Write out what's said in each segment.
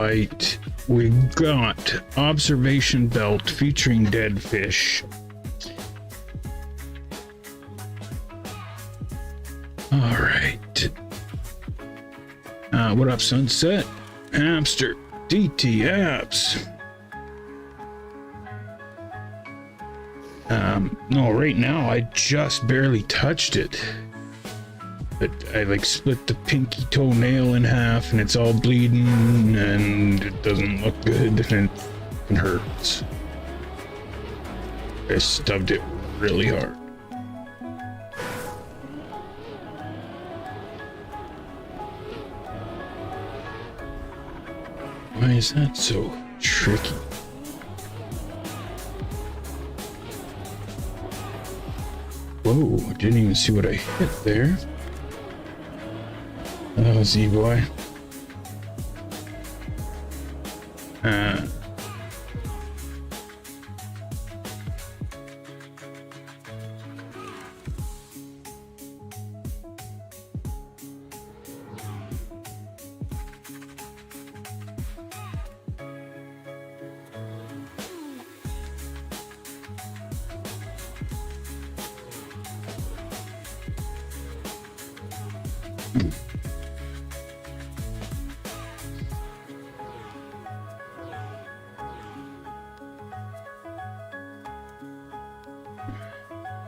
Right, we got observation belt featuring dead fish. All right. What up, Sunset? Hamster, DT apps. No, right now I just barely touched it. But I like split the pinky toenail in half and it's all bleeding and it doesn't look good and it hurts. I stubbed it really hard. Why is that so tricky? Whoa, I didn't even see what I hit there. Oh, Z-Boy.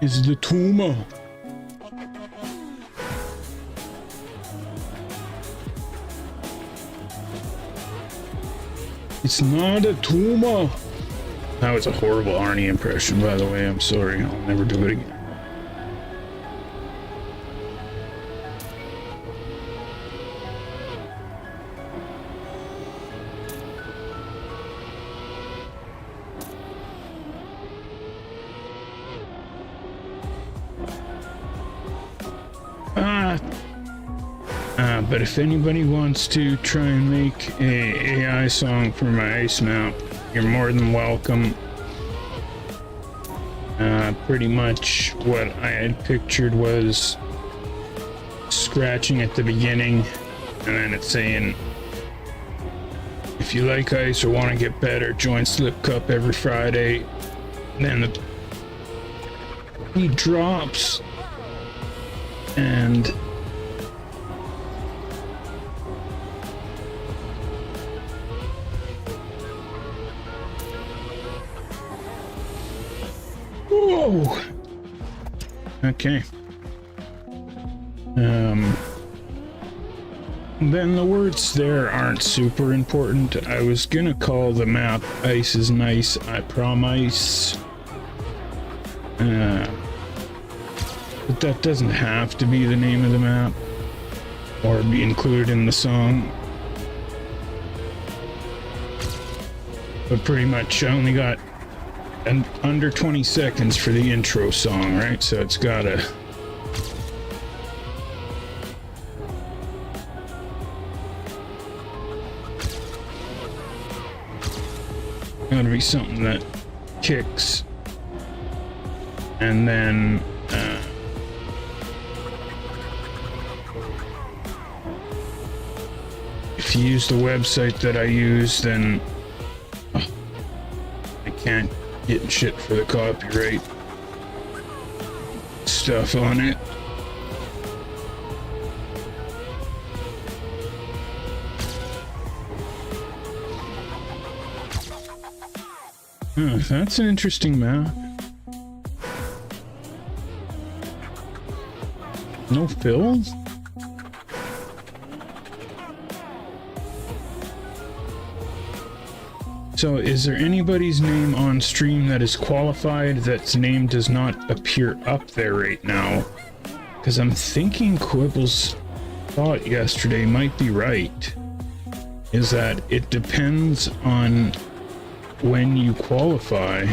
Is the tumor. It's not a tumor. That was a horrible Arnie impression, by the way. I'm sorry. I'll never do it again. But if anybody wants to try and make a AI song for my ice map, you're more than welcome. Pretty much what I had pictured was scratching at the beginning, and then it's saying, if you like ice or want to get better, join Slip Cup every Friday. And then he drops, and whoa. Okay. Then the words there aren't super important. I was gonna call the map Ice is Nice, I Promise. But that doesn't have to be the name of the map or be included in the song. But pretty much I only got under 20 seconds for the intro song, right? So it's gotta be something that kicks, and then if you use the website that I use, then I can't get shit for the copyright stuff on it. That's an interesting map. No fills? So is there anybody's name on stream that is qualified that's name does not appear up there right now? Because I'm thinking Quibble's thought yesterday might be right. Is that it depends on when you qualify,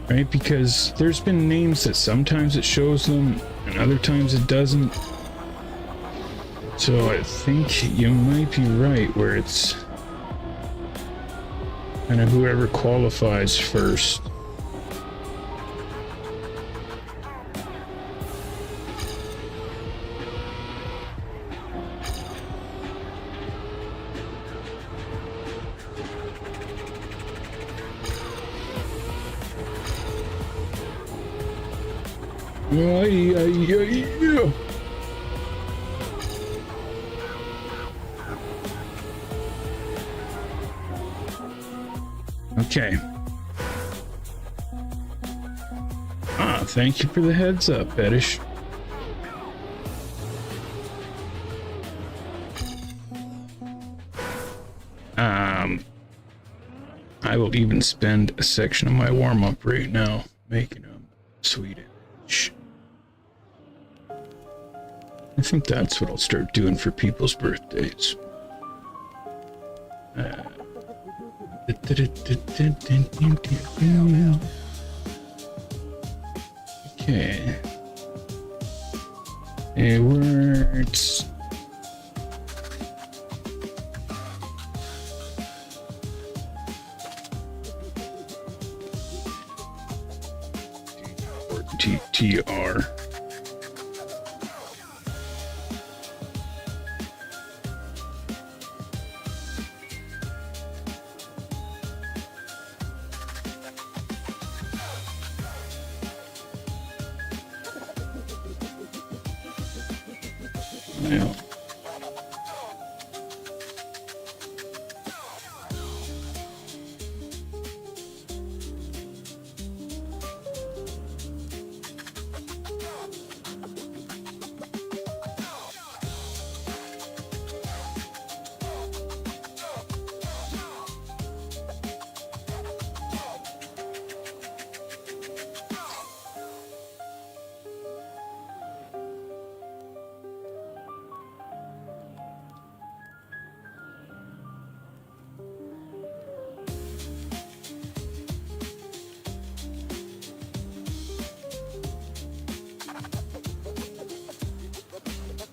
right? Because there's been names that sometimes it shows them and other times it doesn't. So I think you might be right where it's kind of whoever qualifies first. Okay. Ah, thank you for the heads up, Fetish. I will even spend a section of my warm-up right now making a sweet image. I think that's what I'll start doing for people's birthdays. Okay. Hey, words. TR. Yeah.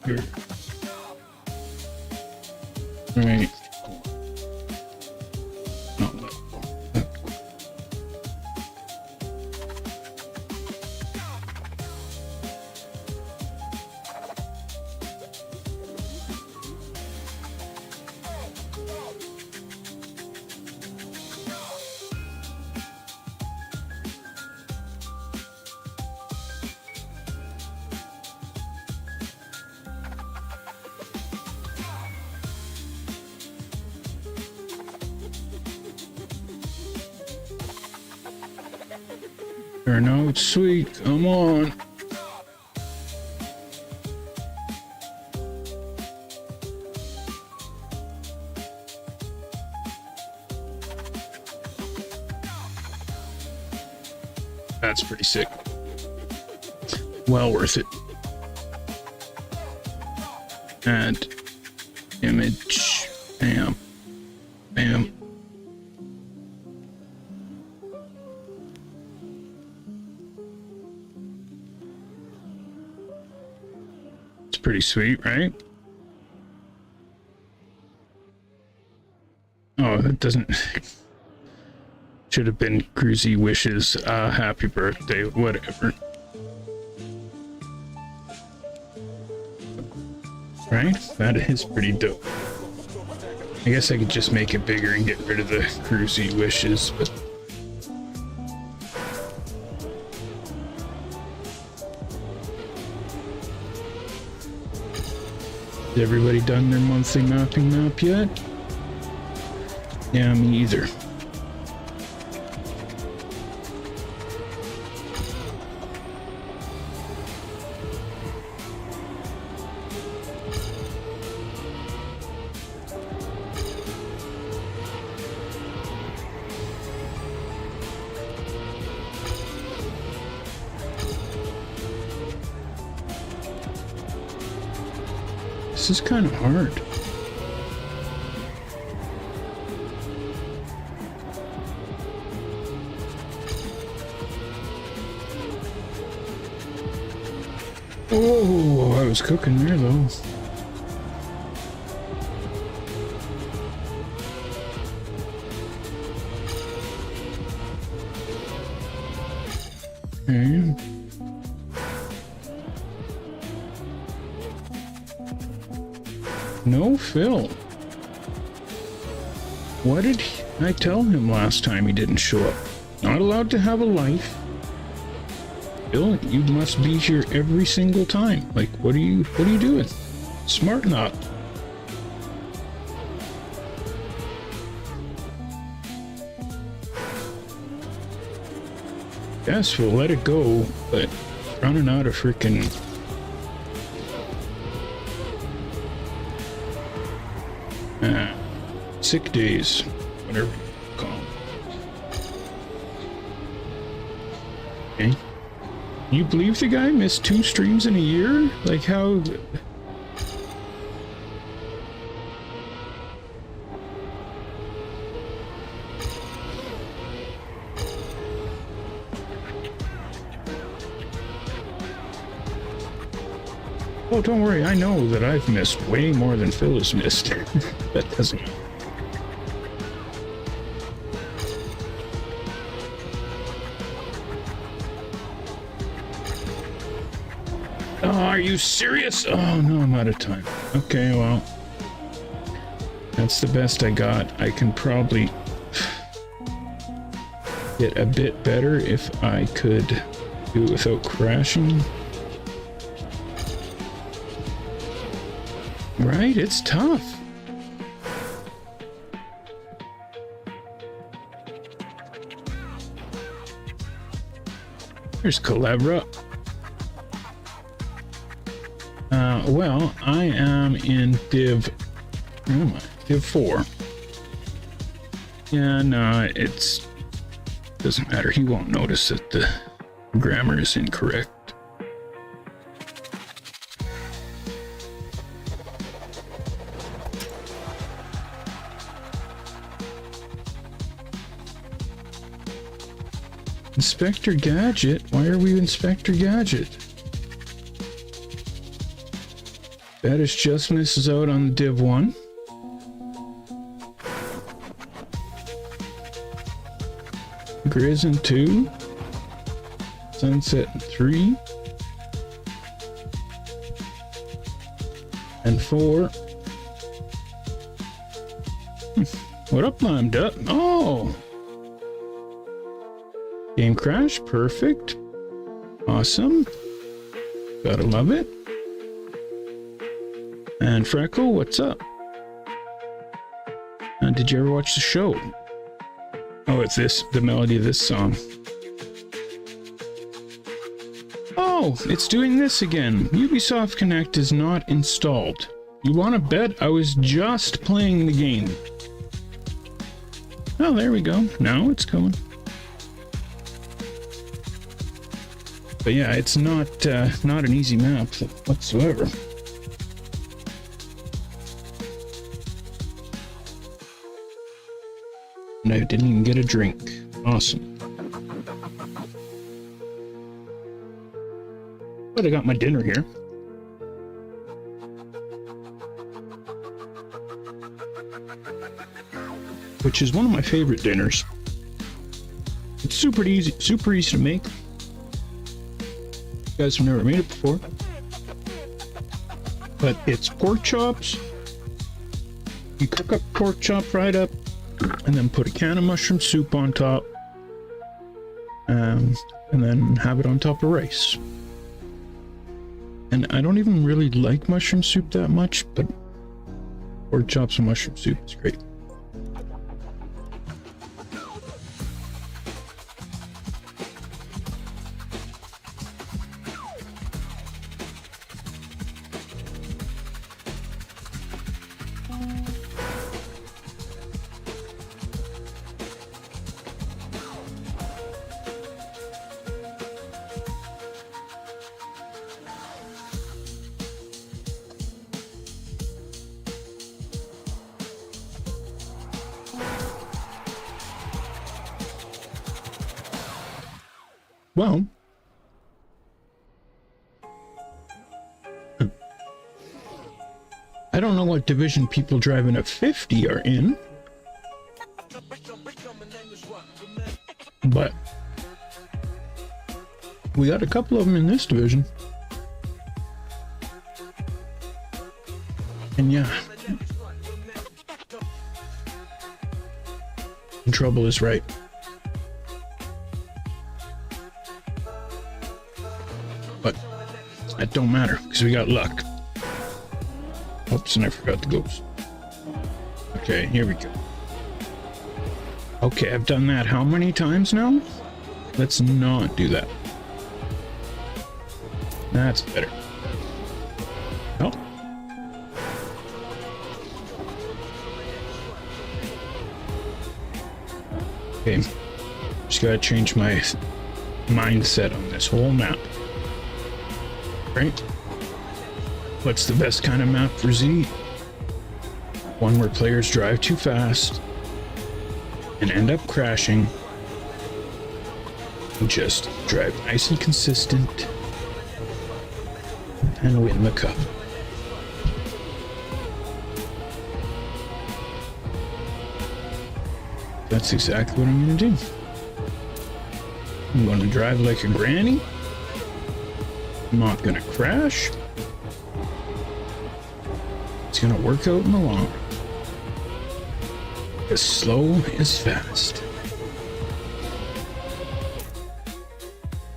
Here. Right. No, no. Turn out sweet, come on. That's pretty sick. Well worth it. Add image. Bam. Bam. Pretty sweet, right? Oh, that doesn't... Should have been CREWZ wishes. Happy birthday, whatever. Right? That is pretty dope. I guess I could just make it bigger and get rid of the CREWZ wishes, but... Has everybody done their monthly mapping map yet? Yeah, me either. This is kind of hard. Oh, I was cooking there though. Okay. No Phil. What did I tell him last time he didn't show up? Not allowed to have a life. Bill, you must be here every single time. Like, what are you doing? Smarten up. Yes, we'll let it go, but running out of freaking sick days, whatever you call them. Okay. Can you believe the guy missed 2 streams in a year? Like, how? Oh, don't worry, I know that I've missed way more than Phil has missed. That doesn't. Oh, are you serious? Oh no, I'm out of time. Okay, well, that's the best I got. I can probably get a bit better if I could do it without crashing. Right? It's tough. Here's Calabra. Well, I am in Div... Where am I? Div 4. Yeah, no, it's... doesn't matter. He won't notice that the grammar is incorrect. Inspector Gadget? Why are we Inspector Gadget? Baddest Just Misses out on Div 1. CREWZ in 2. Sunset in 3. And 4. What up, Limed Up? Oh! Game crash, perfect. Awesome. Gotta love it. And Freckle, what's up? Did you ever watch the show? Oh, it's this, the melody of this song. Oh, it's doing this again. Ubisoft Connect is not installed. You want to bet I was just playing the game? Oh, there we go. Now it's going. But yeah, it's not an easy map whatsoever. And I didn't even get a drink. Awesome. But I got my dinner here. Which is one of my favorite dinners. It's super easy to make. You guys have never made it before. But it's pork chops. You cook up pork chop right up, and then put a can of mushroom soup on top, and then have it on top of rice. And I don't even really like mushroom soup that much, but pork chops and mushroom soup is great. Well, I don't know what division people driving a 50 are in, but we got a couple of them in this division. And yeah, trouble is right. That don't matter because we got luck. Oops, and I forgot the ghost. Okay, here we go. Okay, I've done that how many times now? Let's not do that. That's better. Oh. Okay, just gotta change my mindset on this whole map. Right? What's the best kind of map for Z? One where players drive too fast and end up crashing. And just drive nice and consistent and win the cup. That's exactly what I'm gonna do. I'm gonna drive like a granny. I'm not gonna crash. It's gonna work out in the long run. Because slow is fast.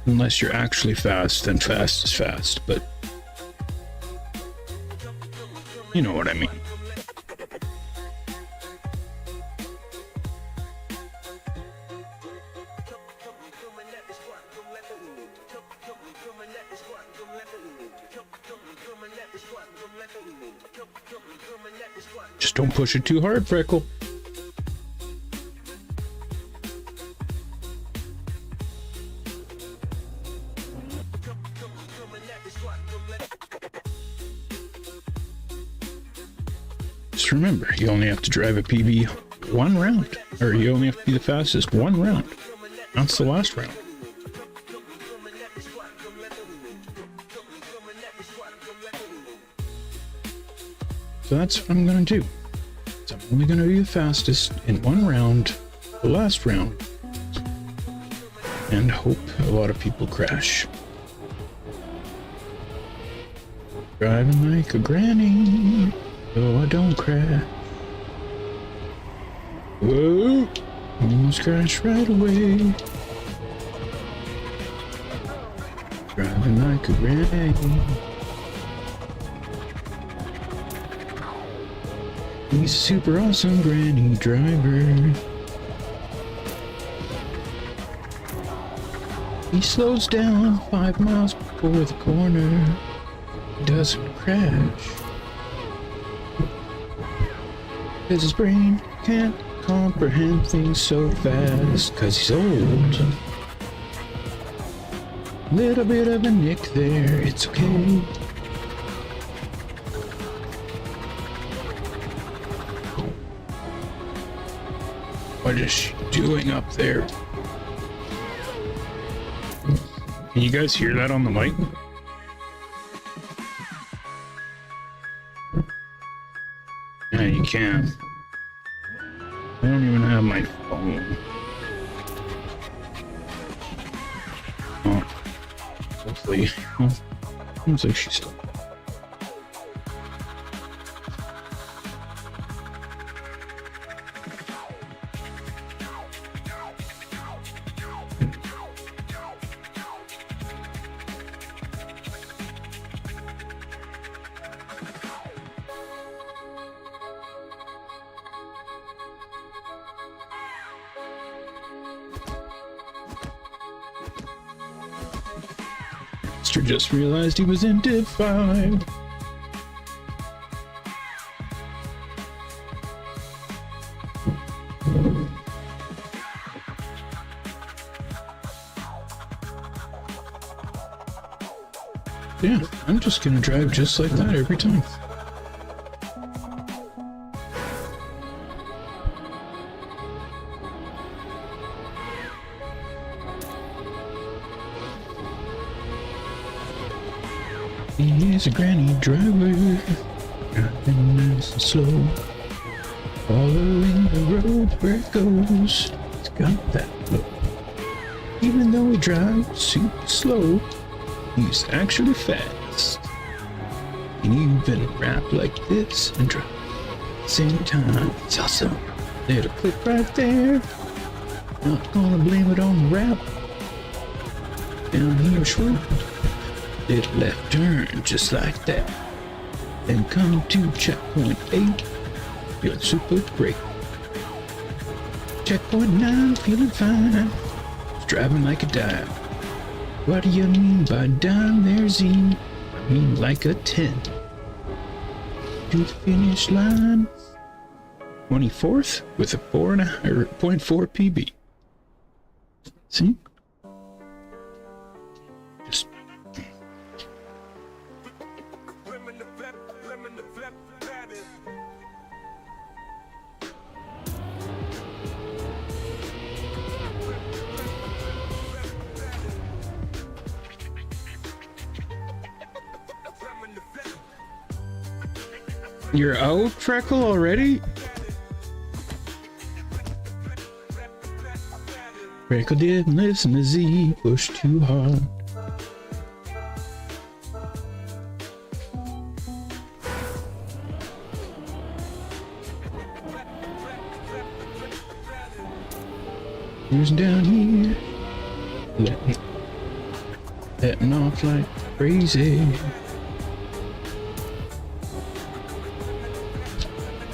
Unless you're actually fast, then fast is fast, but you know what I mean. Just don't push it too hard, Freckle. Just remember, you only have to drive a PB one round, or you only have to be the fastest one round. That's the last round. So that's what I'm gonna do. So I'm only gonna be the fastest in one round, the last round, and hope a lot of people crash. Driving like a granny, so I don't crash. Whoa! Almost crashed right away. Driving like a granny. He's a super awesome granny driver. He slows down 5 miles before the corner. He doesn't crash. Cause his brain can't comprehend things so fast. Cause he's old. Little bit of a nick there, it's okay. What is she doing up there? Can you guys hear that on the mic? Yeah, you can. I don't even have my phone. Oh, hopefully. Oh, looks like she's still. Just realized he was in Div 5. Yeah, I'm just gonna drive just like that every time. He's a granny driver, driving nice and slow, following the road where it goes. He's got that flow. Even though he drives super slow, he's actually fast. Can even rap like this and drive at the same time. It's awesome. Little clip right there. Not gonna blame it on the rap. Down here, short. Little left turn, just like that. Then come to checkpoint 8. Feeling super great. Checkpoint 9, feeling fine. Driving like a dime. What do you mean by dime there, Z? I mean like a 10. To the finish line. 24th with a 0.4 PB. See? Just You're out, Freckle, already? Freckle didn't listen to Z, pushed too hard. Who's down here? Letting off like crazy.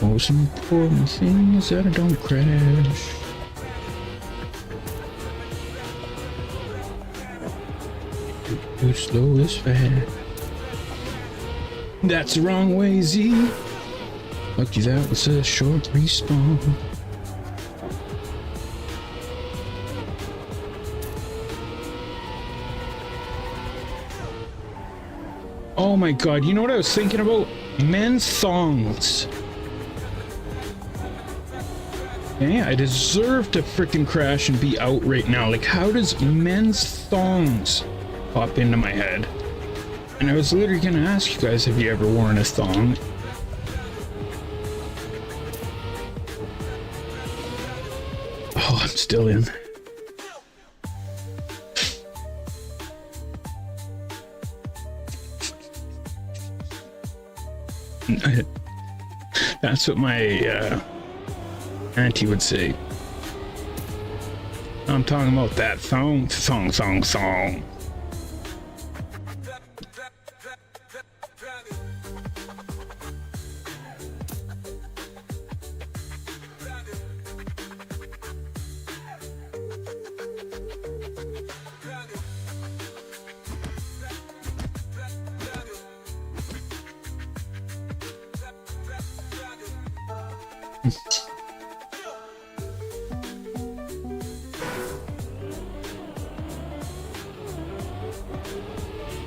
Most important thing is that I don't crash. Too slow is fast. That's the wrong way, Z. Lucky that was a short respawn. Oh my god, you know what I was thinking about? Men's thongs. Yeah, I deserve to freaking crash and be out right now. Like, how does men's thongs pop into my head? And I was literally gonna ask you guys, have you ever worn a thong? Oh, I'm still in. That's what my auntie would say. I'm talking about that thong.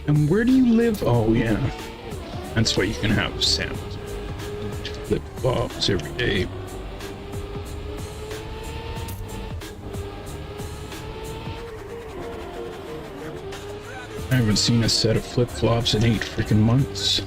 And where do you live? Oh yeah, that's why you can have samples. Flip flops every day. I haven't seen a set of flip flops in 8 freaking months.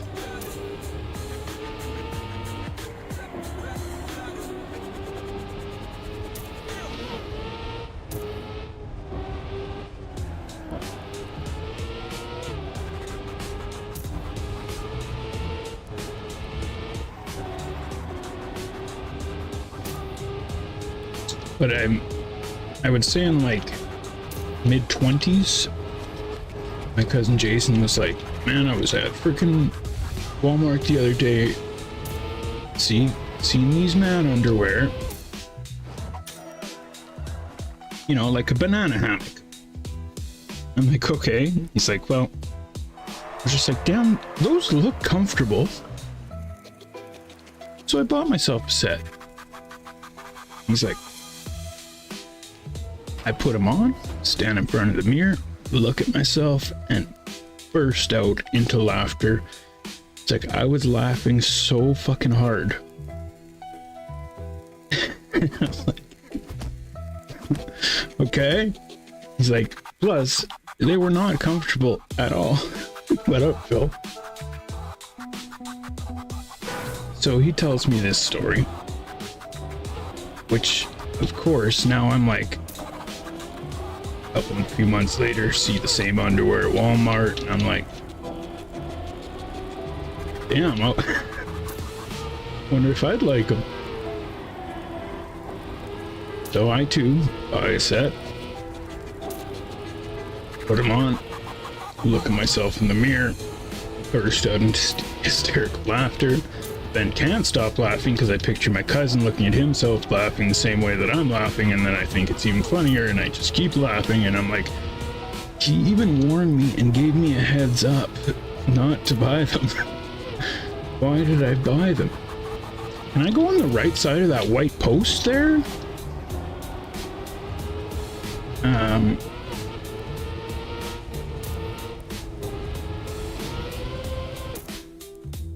But I would say in like mid-20s, my cousin Jason was like, man, I was at freaking Walmart the other day, seen these man underwear, you know, like a banana hammock. I'm like, okay. He's like, well, I was just like, damn, those look comfortable. So I bought myself a set. He's like, I put them on, stand in front of the mirror, look at myself, and burst out into laughter. It's like I was laughing so fucking hard. I'm like, okay. He's like, plus, they were not comfortable at all. What up, Phil? So he tells me this story, which, of course, now I'm like, a few months later, see the same underwear at Walmart, and I'm like, damn, I wonder if I'd like them. So I too buy a set, put them on, look at myself in the mirror, burst out into hysterical laughter, then can't stop laughing because I picture my cousin looking at himself laughing the same way that I'm laughing, and then I think it's even funnier and I just keep laughing, and I'm like, he even warned me and gave me a heads up not to buy them. Why did I buy them? Can I go on the right side of that white post there?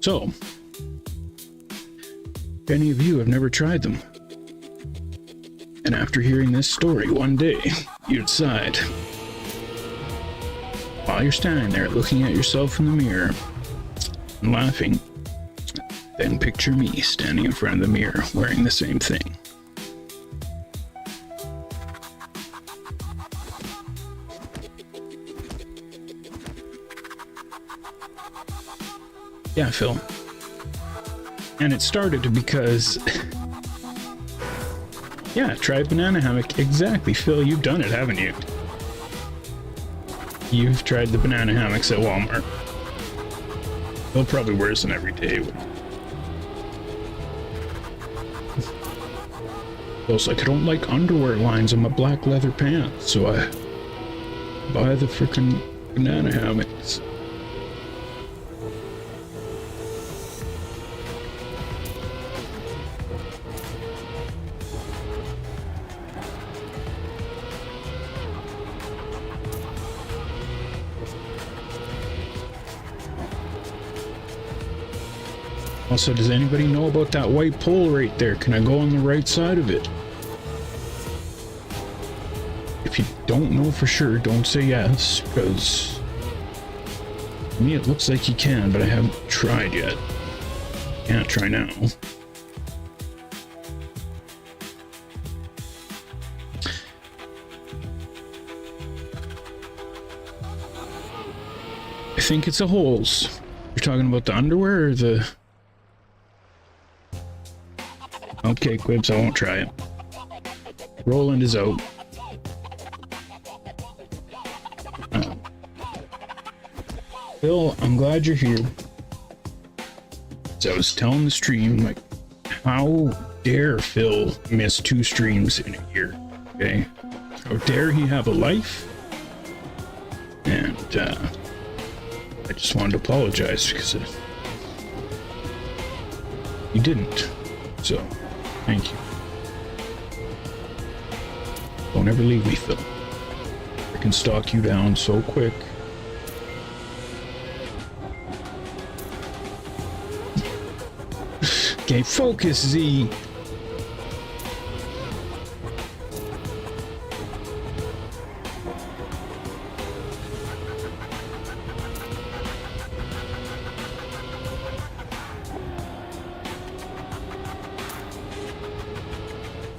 So, if any of you have never tried them, and after hearing this story one day, you decide, while you're standing there looking at yourself in the mirror and laughing, then picture me standing in front of the mirror wearing the same thing. Yeah, Phil. And it started because... yeah, try banana hammock. Exactly, Phil, you've done it, haven't you? You've tried the banana hammocks at Walmart. Phil probably wears them every day. Phil's like, I don't like underwear lines on my black leather pants, so I buy the frickin' banana hammocks. Also, does anybody know about that white pole right there? Can I go on the right side of it? If you don't know for sure, don't say yes, because to me it looks like you can, but I haven't tried yet. Can't try now. I think it's a holes. You're talking about the underwear or the... Okay, Quibs, I won't try it. Roland is out. Phil, I'm glad you're here. So I was telling the stream, like, how dare Phil miss 2 streams in a year, okay? How dare he have a life? And, I just wanted to apologize because you didn't, so... Thank you. Don't ever leave me, Phil. I can stalk you down so quick. Okay, focus, Z.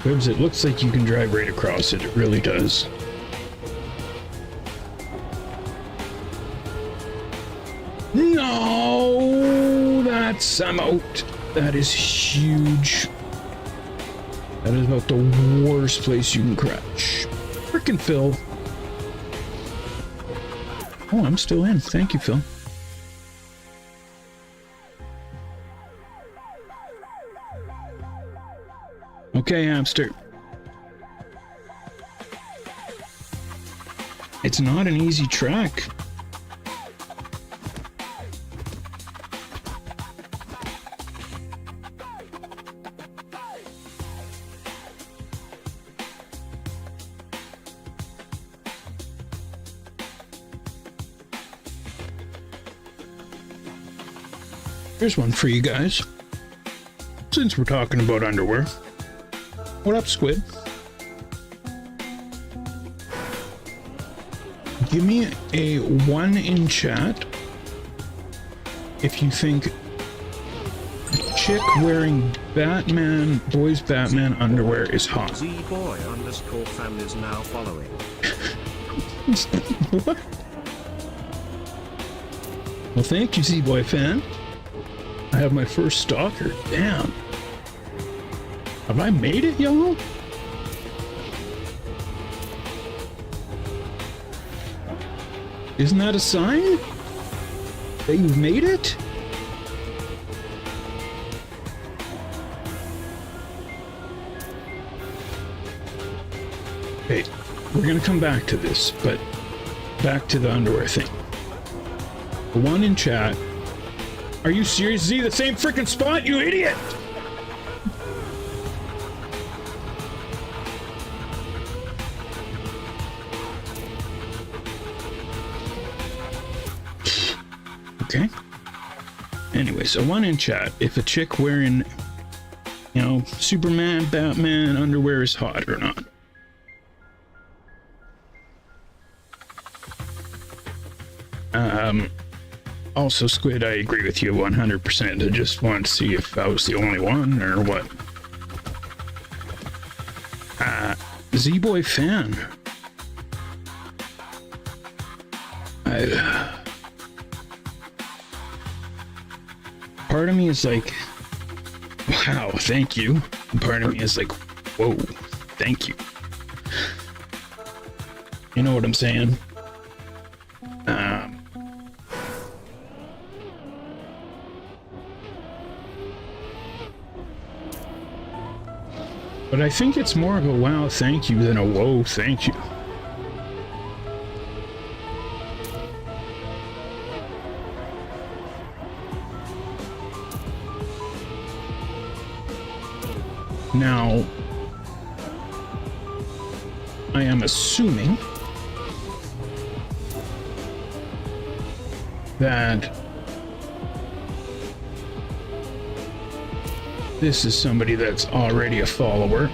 Quibs, it looks like you can drive right across it. It really does. No! That's... I'm out. That is huge. That is about the worst place you can crash. Frickin' Phil. Oh, I'm still in. Thank you, Phil. Okay, hamster. It's not an easy track. Here's one for you guys. Since we're talking about underwear. What up, Squid? Give me a 1 in chat if you think a chick wearing Batman, boys Batman underwear is hot. ZEEBOWL_fan is now following. What? Well, thank you, Z-Boy fan. I have my first stalker. Damn. Have I made it, y'all? Isn't that a sign that you've made it? Okay, we're gonna come back to this, but back to the underwear thing. The one in chat. Are you serious? Z, the same freaking spot, you idiot! Okay. Anyway, so one in chat. If a chick wearing, you know, Superman, Batman underwear is hot or not. Also, Squid, I agree with you 100%. I just wanted to see if I was the only one or what. Z-Boy fan. Part of me is like, wow, thank you. And part of me is like, whoa, thank you. You know what I'm saying? But I think it's more of a wow, thank you than a whoa, thank you. Now, I am assuming that this is somebody that's already a follower.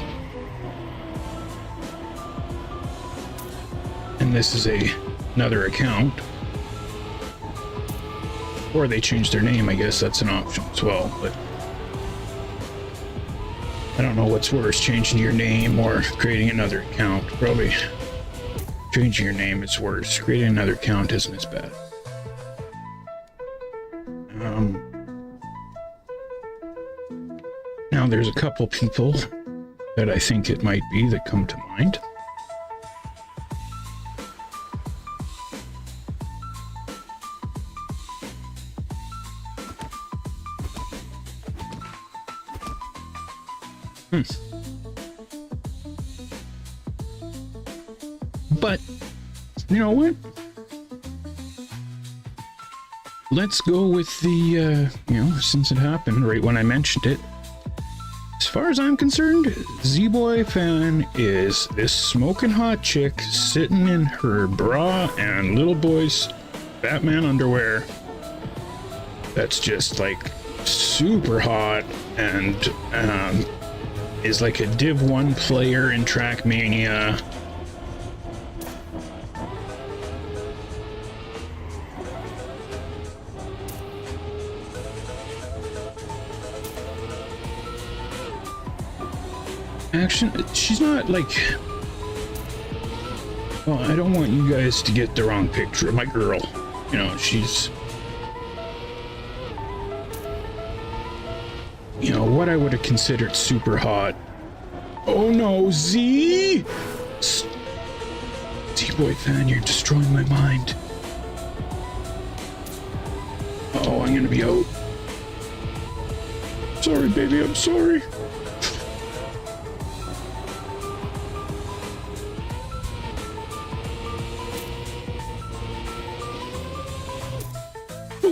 And this is another account. Or they changed their name, I guess that's an option as well, but I don't know what's worse, changing your name or creating another account. Probably changing your name is worse. Creating another account isn't as bad. Now there's a couple people that I think it might be that come to mind. But, you know what? Let's go with the, you know, since it happened right when I mentioned it. As far as I'm concerned, Z-Boy fan is this smoking hot chick sitting in her bra and little boy's Batman underwear. That's just like super hot and is like a Div 1 player in Trackmania. Action, she's not like, well, I don't want you guys to get the wrong picture of my girl. You know, she's, you know, what I would have considered super hot. Oh no, Z! Z-Boy fan, you're destroying my mind. Oh, I'm gonna be out. Sorry, baby, I'm sorry.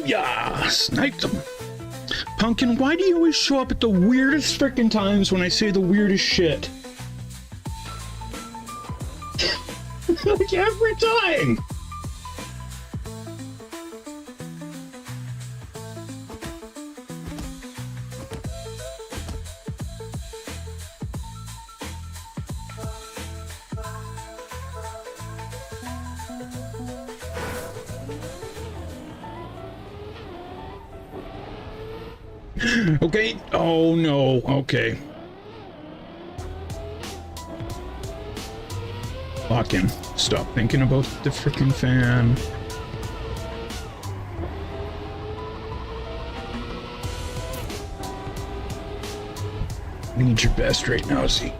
Yeah, sniped them. Pumpkin, why do you always show up at the weirdest frickin' times when I say the weirdest shit? Like every time! Okay. Oh no. Okay. Lock in. Stop thinking about the freaking fan. I need your best right now, Z.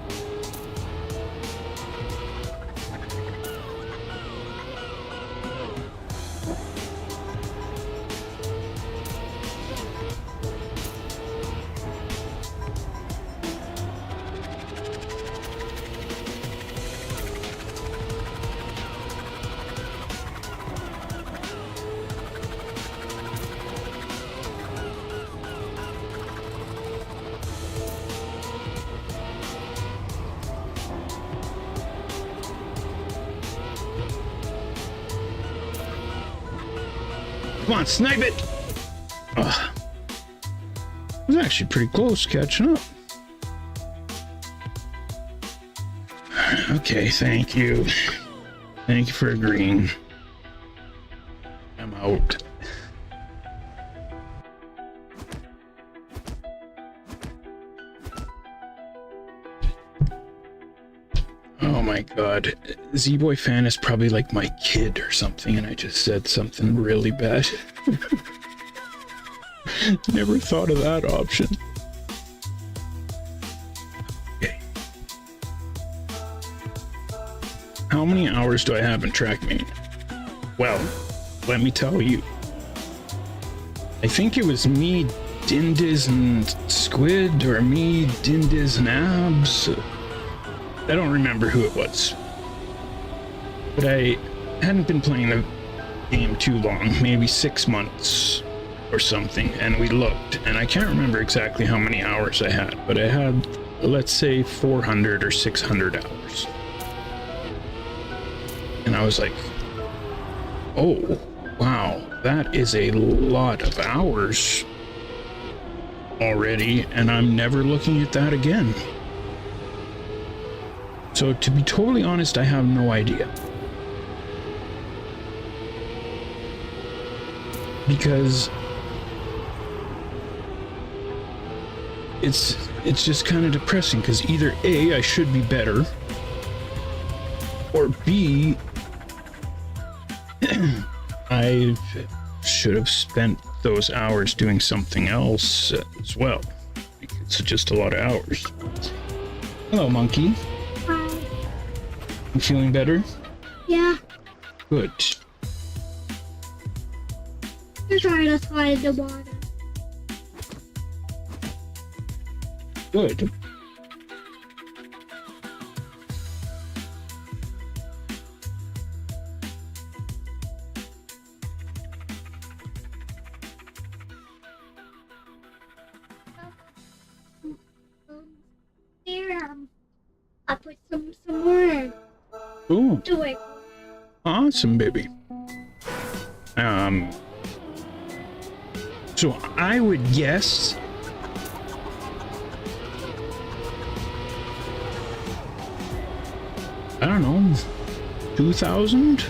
Come on, snipe it! Ugh. I was actually pretty close catching up. Okay, thank you. Thank you for agreeing. I'm out. Oh my god. Z-Boy fan is probably like my kid or something, and I just said something really bad. Never thought of that option. Okay. How many hours do I have in TrackMate? Well, let me tell you. I think it was me, Dindiz, and Squid, or me, Dindiz, and Abs. I don't remember who it was. But I hadn't been playing the game too long, maybe 6 months or something, and we looked, and I can't remember exactly how many hours I had, but I had, let's say, 400 or 600 hours. And I was like, oh, wow, that is a lot of hours already, and I'm never looking at that again. So to be totally honest, I have no idea. Because it's just kind of depressing, because either A, I should be better, or B, I should have spent those hours doing something else as well. It's just a lot of hours. Hello, monkey. Hi. You feeling better? Yeah. Good. Just trying to slide the water. Good. Here, I put some more in. Ooh, Do it. awesome, baby. So I would guess I don't know, 2,000?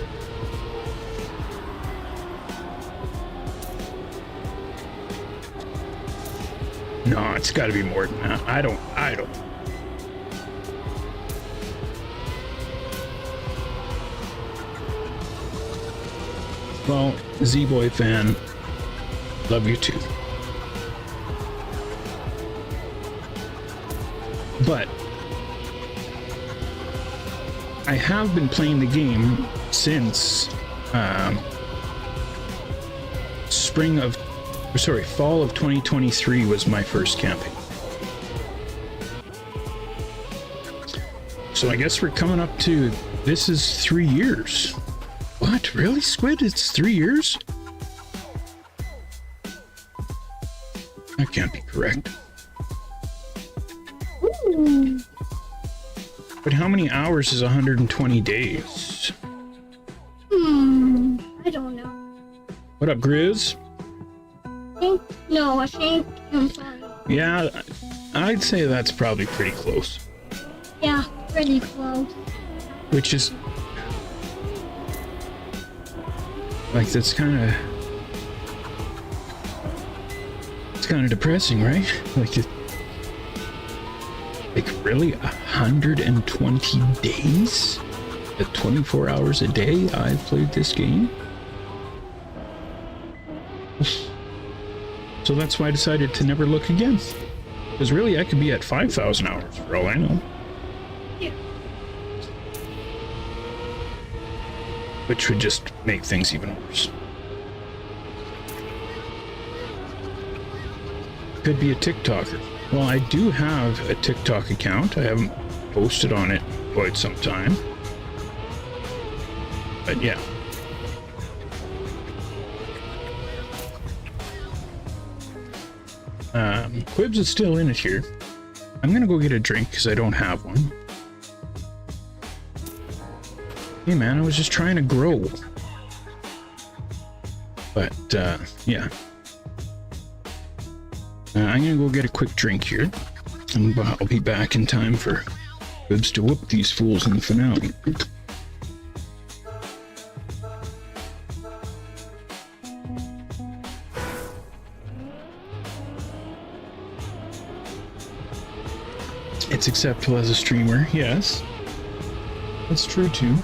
No, it's got to be more than that. I don't. Well, Z-Boy fan, love you too. But I have been playing the game since fall of 2023 was my first campaign. So I guess we're coming up to, this is 3 years. What? Really, Squid? It's 3 years? That can't be correct. Ooh. But how many hours is 120 days? I don't know. What up, CREWZ? I think I'm fine. Yeah, I'd say that's probably pretty close. Yeah, pretty close. Which is... like, that's kind of... it's kind of depressing, right? Like, really? 120 days? At 24 hours a day I've played this game? So that's why I decided to never look again. Because really, I could be at 5,000 hours for all I know. Yeah. Which would just make things even worse. Could be a TikToker. Well, I do have a TikTok account. I haven't posted on it in quite some time. But yeah. CREWZ is still in it here. I'm gonna go get a drink because I don't have one. Hey man, I was just trying to grow. But, yeah. I'm gonna go get a quick drink here. And I'll be back in time for CREWZ to whoop these fools in the finale. It's acceptable as a streamer, yes. That's true too.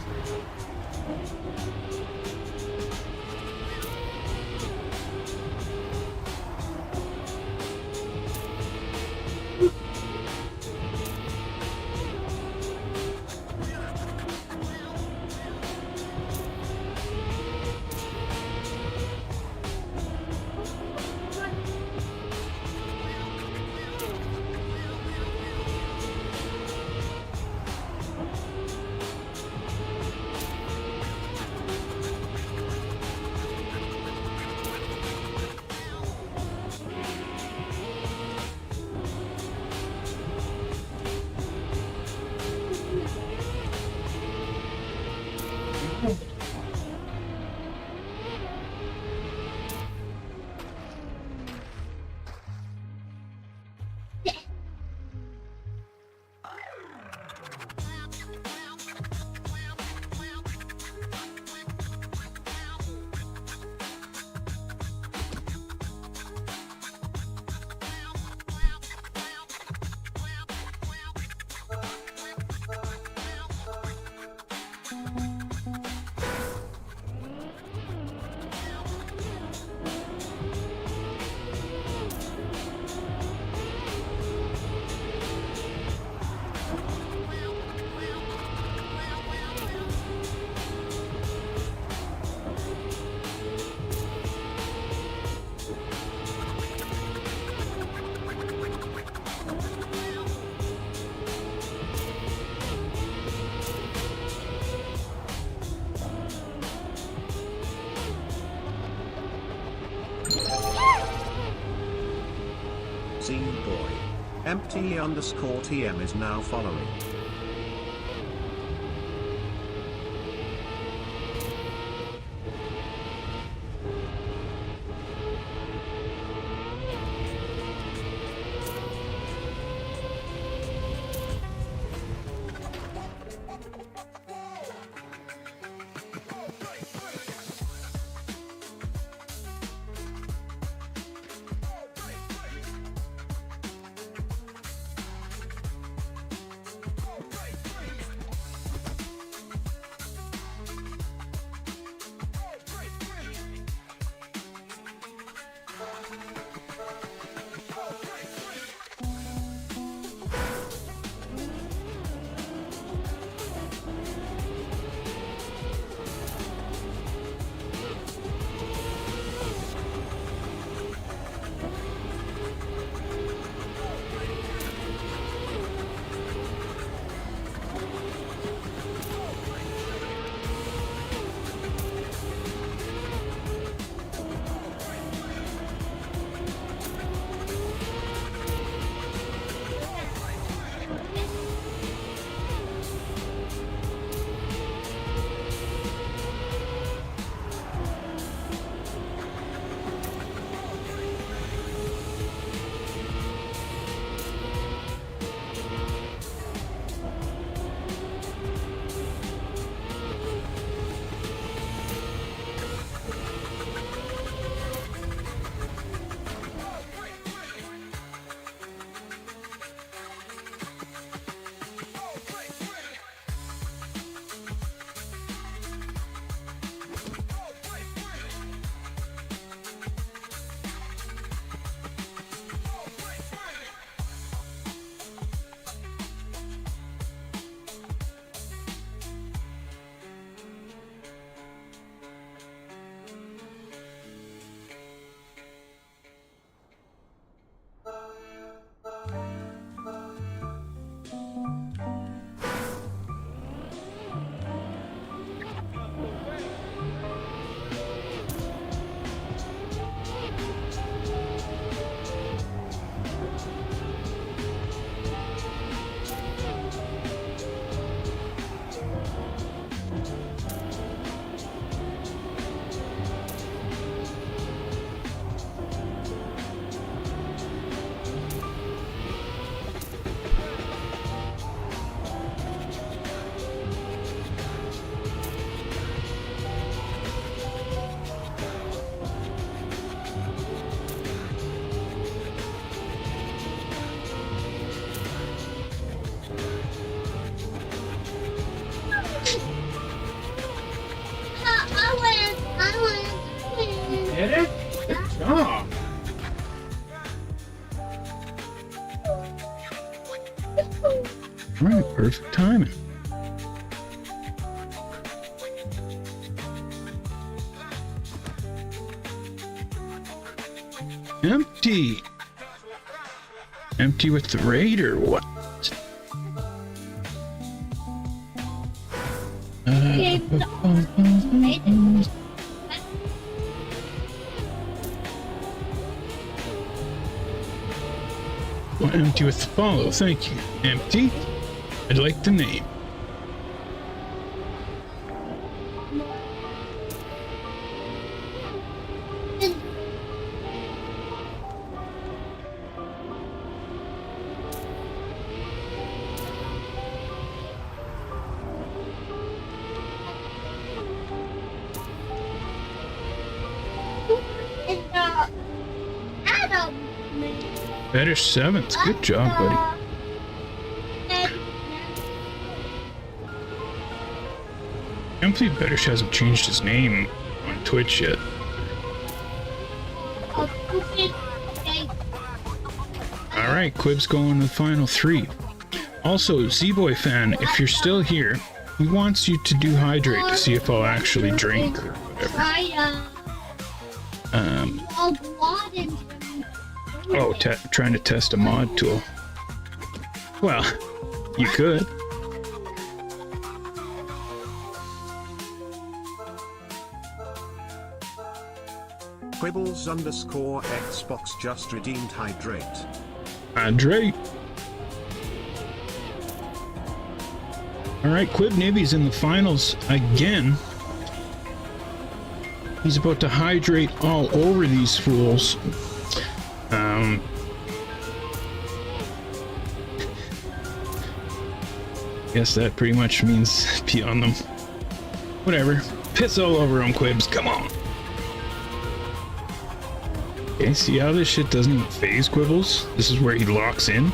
ZEEBOWL. MT_TM is now following. Alright, perfect timing. Empty. Empty with the raid or what? Empty with the follow, thank you. Empty. I'd like the name. Better 7th. Good job, buddy. I can't believe Beddish hasn't changed his name on Twitch yet. Alright, Quib's going to the final 3. Also, ZBoy fan, if you're still here, he wants you to do hydrate to see if I'll actually drink or whatever. Oh, trying to test a mod tool. Well, you could. Quibbles_Xbox just redeemed hydrate. Hydrate. Alright, Quib Nibby's in the finals again. He's about to hydrate all over these fools. Guess that pretty much means pee on them. Whatever. Piss all over them, Quibs. Come on. Okay, see how this shit doesn't even phase Quibbles? This is where he locks in.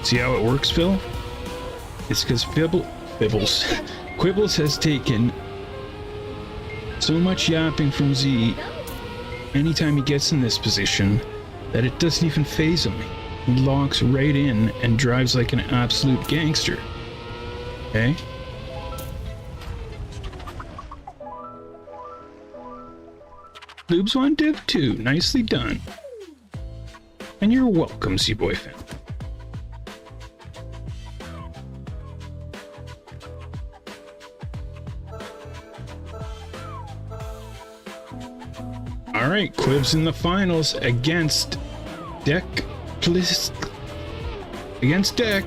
See how it works, Phil? It's because Quibbles has taken so much yapping from Z anytime he gets in this position that it doesn't even phase him. He locks right in and drives like an absolute gangster. Okay? Lubes on Div 2. Nicely done. And you're welcome, ZBoy fan. Alright, Quib's in the finals against Deck. Against Deck.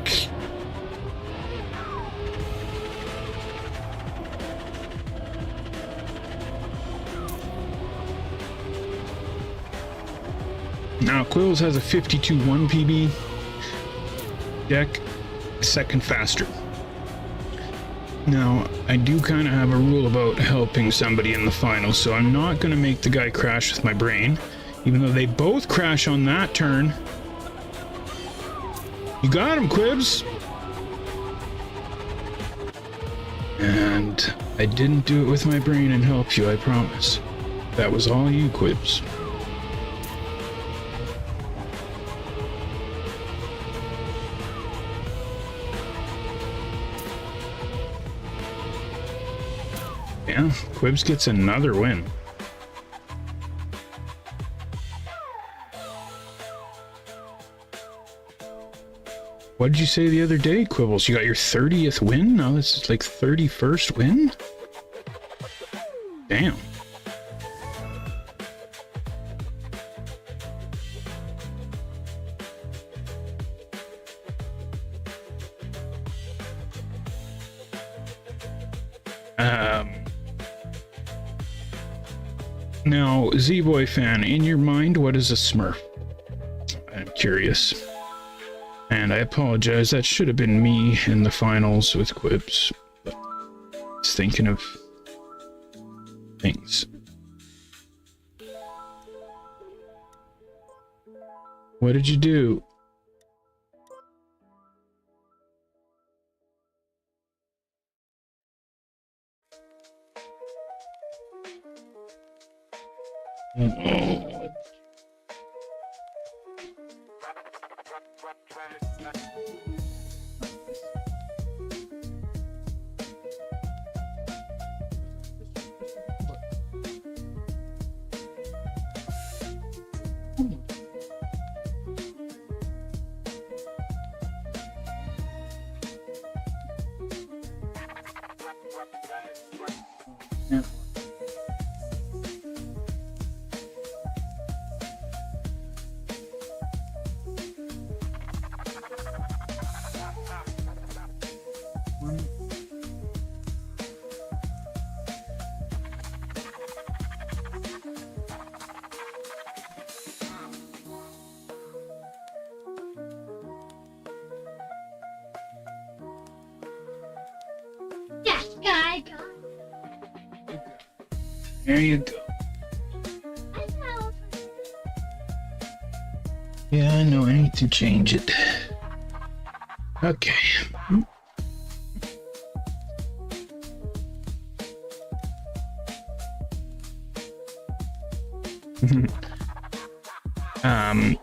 Now, Quills has a 52-1 PB. Deck, second faster. Now, I do kind of have a rule about helping somebody in the finals, so I'm not going to make the guy crash with my brain, even though they both crash on that turn. You got him, Quibs! And I didn't do it with my brain and help you, I promise. That was all you, Quibs. Yeah, Quibs gets another win. What did you say the other day, Quibbles? You got your 30th win? Now this is like 31st win? Damn. Now, ZBoy fan, in your mind, what is a Smurf? I'm curious. And I apologize, that should have been me in the finals with Quibs. But I was thinking of things. What did you do? Oh. Yeah. Yes, guy, guy. There you go. I know. Yeah, I know. I need to change it. Okay.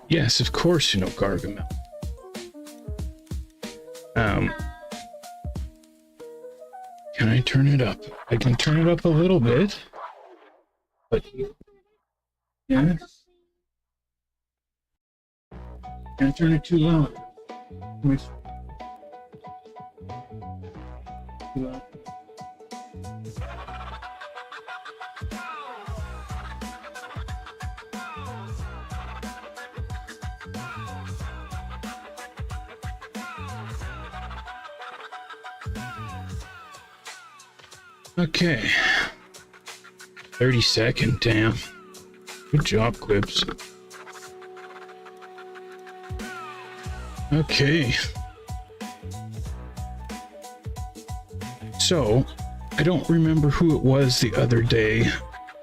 Yes, of course you know Gargamel. Can I turn it up? I can turn it up a little bit. But yeah. Can't turn it too loud. Too loud. Okay. 30-second, damn. Good job, Quips. Okay. So, I don't remember who it was the other day,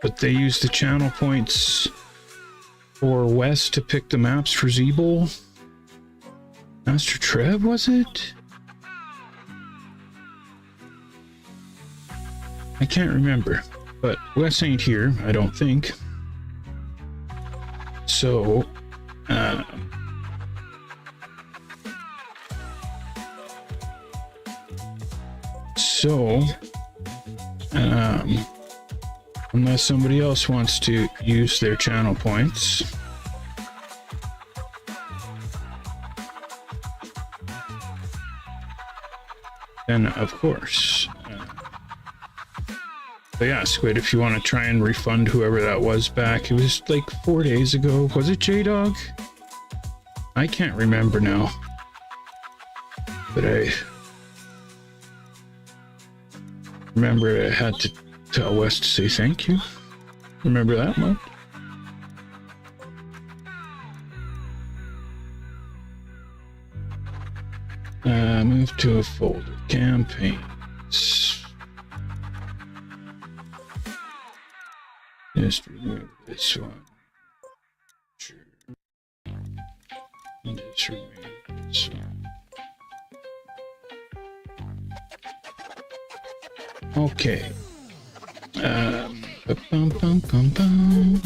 but they used the channel points for West to pick the maps for ZEEBOWL. Master Trev, was it? I can't remember, but Wes ain't here, I don't think. So, unless somebody else wants to use their channel points, then of course. But yeah, Squid, if you want to try and refund whoever that was back, it was like 4 days ago. Was it J-Dog? I can't remember now. But I remember I had to tell Wes to say thank you. Remember that one? Move to a folder. Campaigns. Just remove this one. Sure. And just remove this one. Okay. Ba-bum-bum-bum-bum.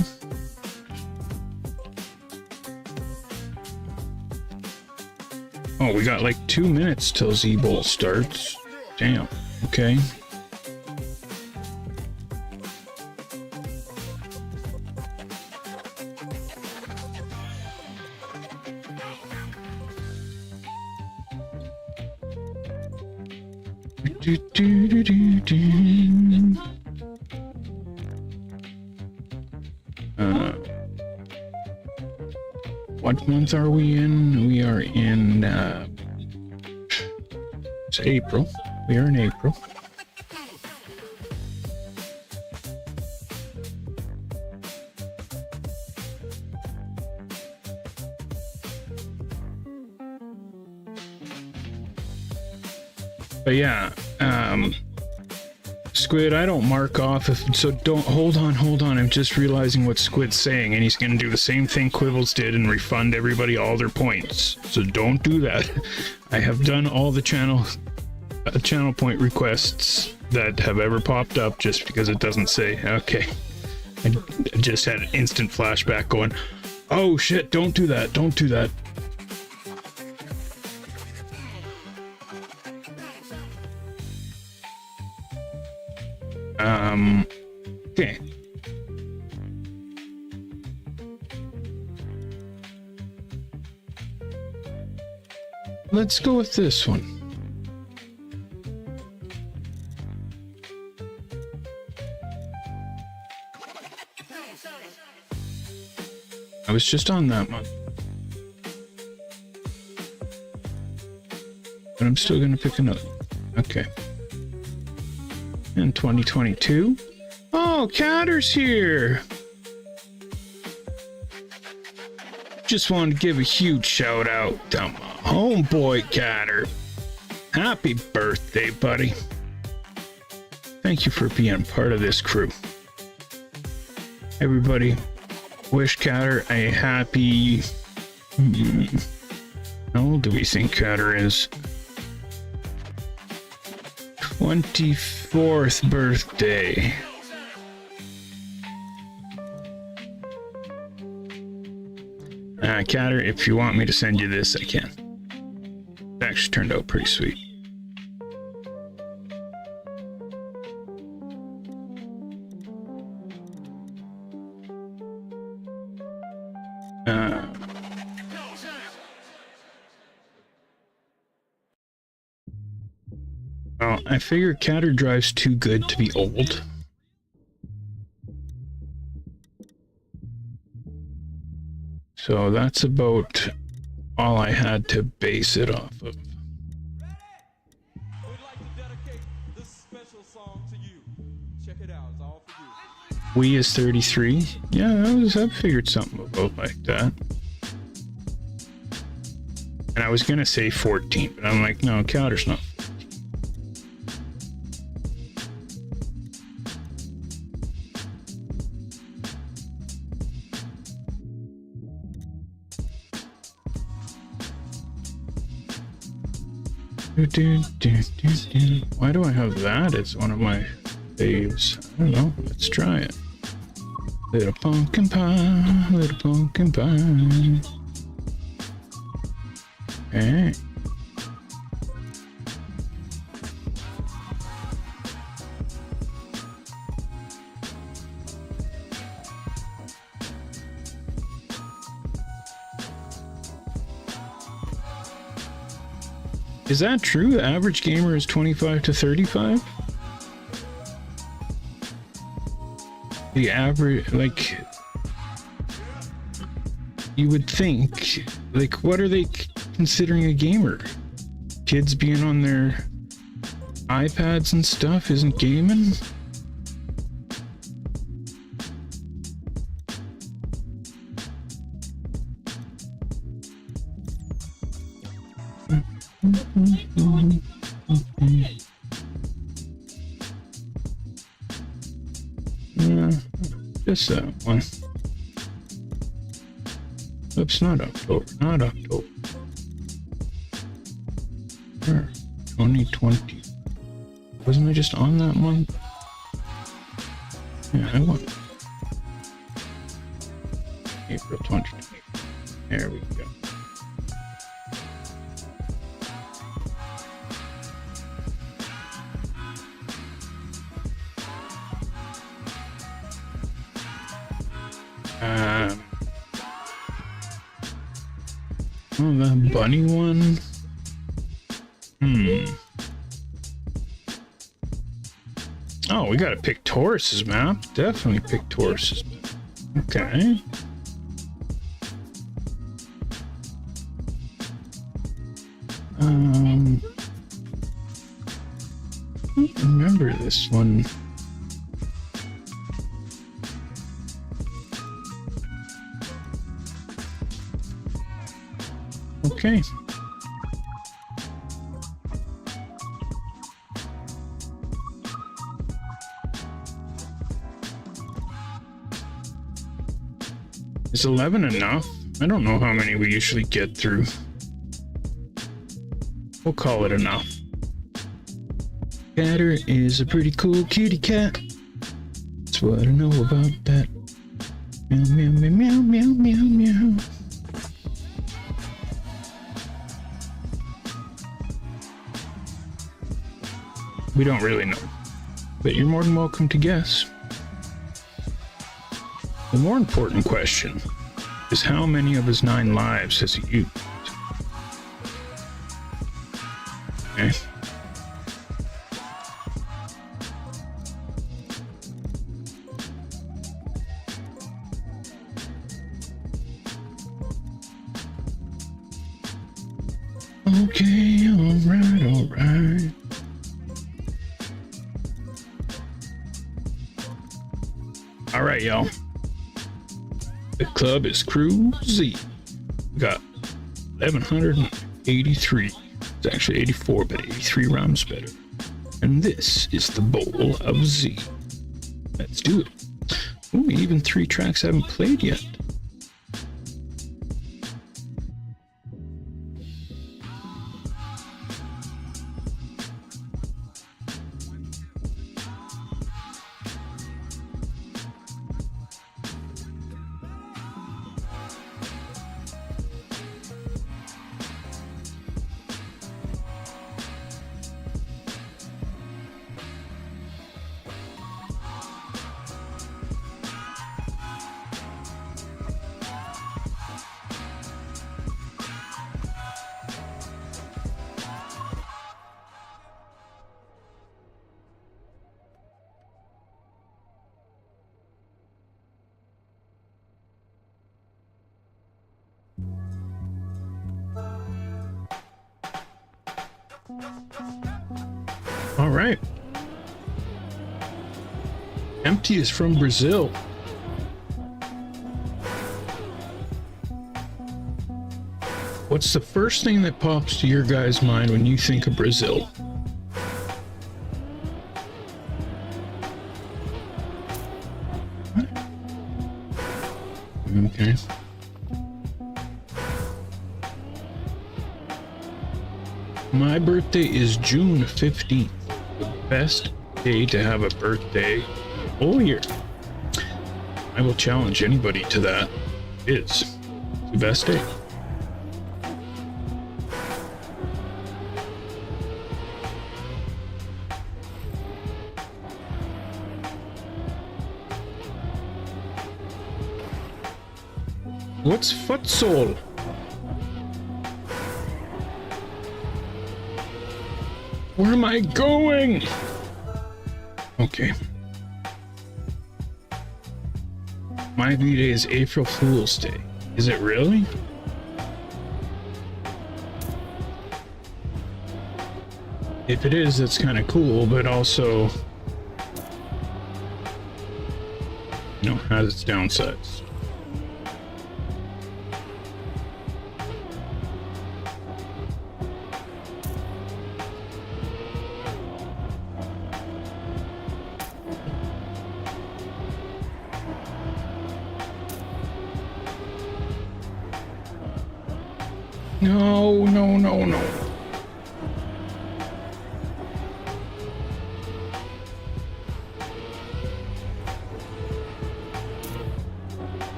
Oh, we got like 2 minutes till ZEEBOWL starts. Damn. Okay. What month are we in? We are in, it's April. We are in April. But yeah, Squid, I don't mark off if, so don't, hold on, I'm just realizing what Squid's saying, and he's gonna do the same thing Quibbles did and refund everybody all their points. So don't do that. I have done all the channel point requests that have ever popped up just because it doesn't say. Okay. I just had an instant flashback going, oh shit, don't do that, don't do that. Okay. Let's go with this one. I was just on that month. But I'm still gonna pick another. Okay. And 2022. Oh, Catter's here! Just wanted to give a huge shout out to my homeboy Catter. Happy birthday, buddy. Thank you for being part of this crew. Everybody, wish Catter a happy... How old do we think Catter is? 24th birthday. Catter, if you want me to send you this, I can. It actually turned out pretty sweet. Well, I figure Catter drives too good to be old. So that's about all I had to base it off of. We'd like to dedicate this special song to you. Check it out, it's all for you. We is 33. Yeah, I figured something about like that. And I was gonna say 14, but I'm like, no, Catter's not 14. Why do I have that as one of my faves? I don't know. Let's try it. Little pumpkin pie, little pumpkin pie. Okay. Is that true? The average gamer is 25 to 35? The average, like, you would think, like, what are they considering a gamer? Kids being on their iPads and stuff isn't gaming? Just that one. Oops, not October, not October. 2020. Wasn't I just on that month? Yeah, I want April 2020. There we go. Oh, that bunny one. Oh, we gotta pick Taurus's map. Definitely pick Taurus's map. Okay. I don't remember this one. Okay. Is 11 enough? I don't know how many we usually get through. We'll call it enough. Catter is a pretty cool kitty cat. That's what I know about that. Meow, meow, meow, meow, meow, meow. We don't really know, but you're more than welcome to guess. The more important question is how many of his 9 lives has he used? Okay. Alright, y'all. The club is CREWZ. We got 1183. It's actually 84, but 83 rhymes better. And this is the Bowl of Z. Let's do it. Ooh, even 3 tracks I haven't played yet. All right. Empty is from Brazil. What's the first thing that pops to your guys' mind when you think of Brazil? Okay. My birthday is June 15th. The best day to have a birthday all year. I will challenge anybody to that. It is the best day. What's futsal? Where am I going? Okay. My V-Day is April Fool's Day. Is it really? If it is, that's kind of cool, but also, you know, has its downsides. No, no, no, no.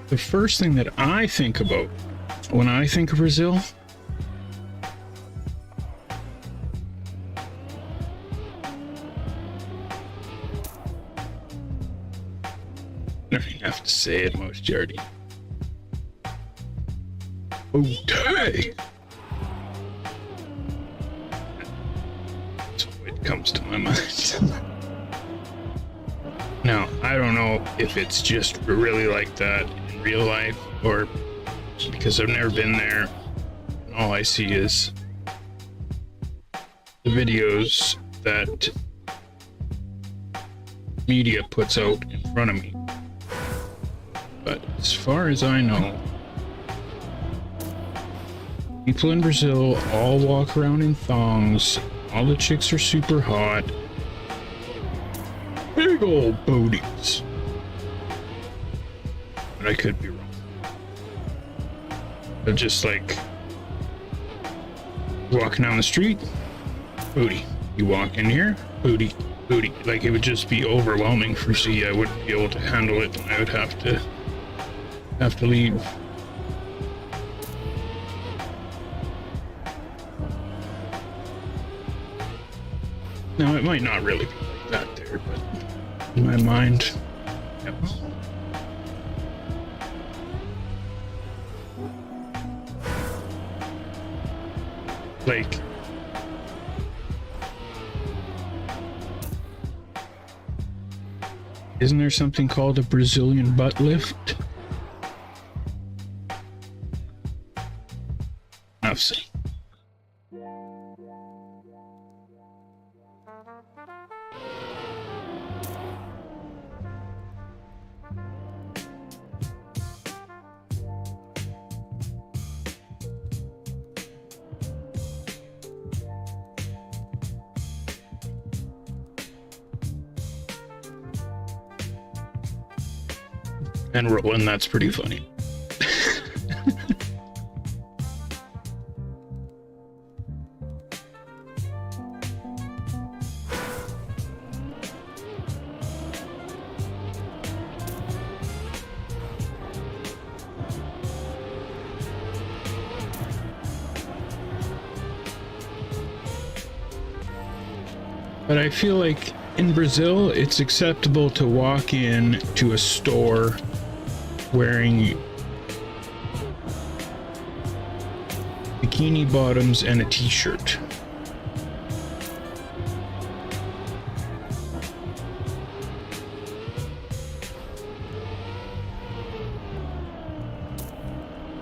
The first thing that I think about when I think of Brazil I don't even have to say it, most Jardy. Okay. That's what comes to my mind. Now, I don't know if it's just really like that in real life or because I've never been there. And all I see is the videos that media puts out in front of me. But as far as I know, people in Brazil all walk around in thongs. All the chicks are super hot. Big old booties. But I could be wrong. They're just like walking down the street, booty. You walk in here, booty, booty. Like it would just be overwhelming for Z. I wouldn't be able to handle it, and I would have to leave. Now it might not really be like that there, but in my mind, yep. Like isn't there something called a Brazilian butt lift? Enough said. And Roland, that's pretty funny. But I feel like in Brazil, it's acceptable to walk in to a store wearing bikini bottoms and a t-shirt.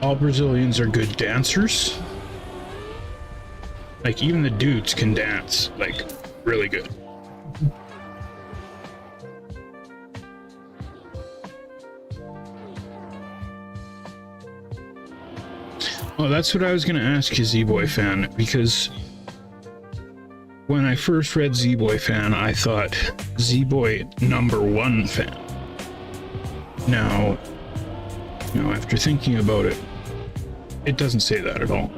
All Brazilians are good dancers. Like, even the dudes can dance, like, really good. Well, that's what I was going to ask you, Z-Boy fan, because when I first read Z-Boy fan, I thought Z-Boy #1 fan. Now, you know, after thinking about it, it doesn't say that at all.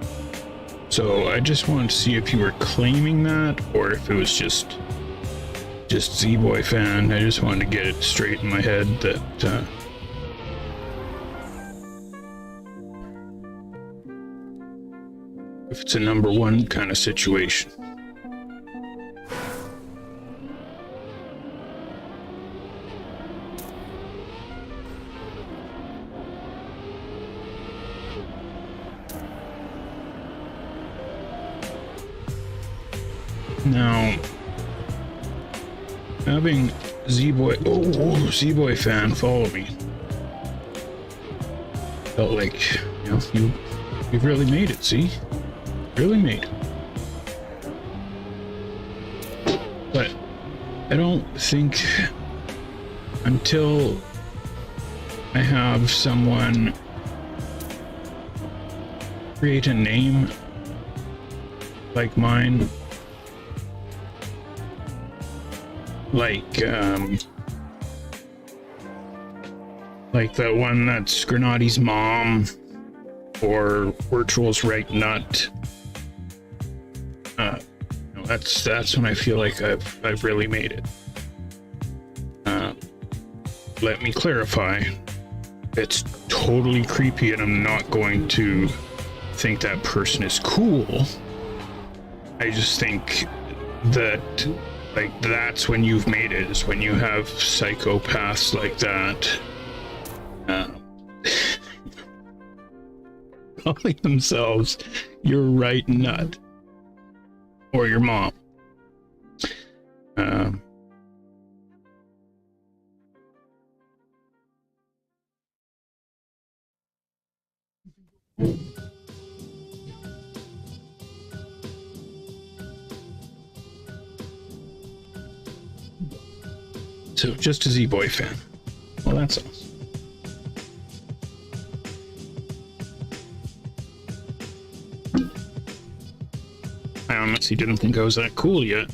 So I just wanted to see if you were claiming that, or if it was just Z-Boy fan. I just wanted to get it straight in my head that if it's a #1 kind of situation. Now, having Z-Boy, Z-Boy fan follow me, felt like, you know, you've really made it, see? Really made it. But I don't think until I have someone create a name like mine, like that one that's Grenadi's mom, or Virtual's Right Nut. You know, that's when I feel like I've really made it. Let me clarify. It's totally creepy, and I'm not going to think that person is cool. I just think that, like, that's when you've made it, is when you have psychopaths like that calling themselves your right nut or your mom. So just a Z-Boy fan. Well, that's awesome. I honestly didn't think I was that cool yet.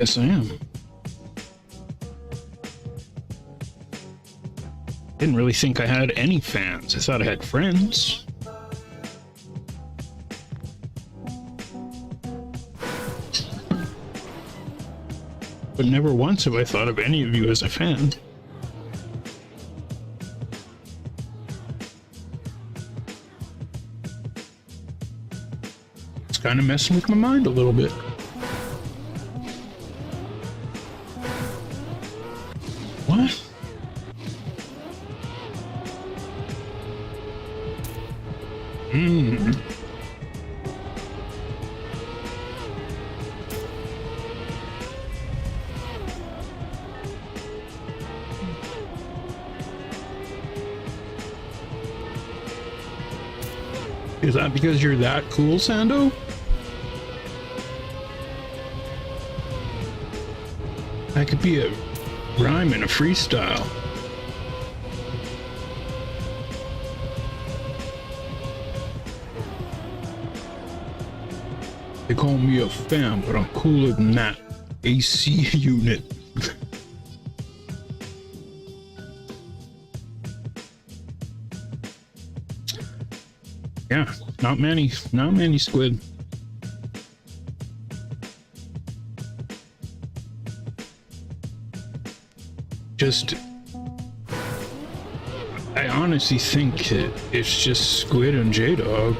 Yes, I am. Didn't really think I had any fans. I thought I had friends. But never once have I thought of any of you as a fan. It's kind of messing with my mind a little bit. What? Is that because you're that cool, Sando? That could be a rhyme and a freestyle. They call me a fan, but I'm cooler than that. AC unit. Yeah, not many squid. Just, I honestly think it's just squid and J-Dog.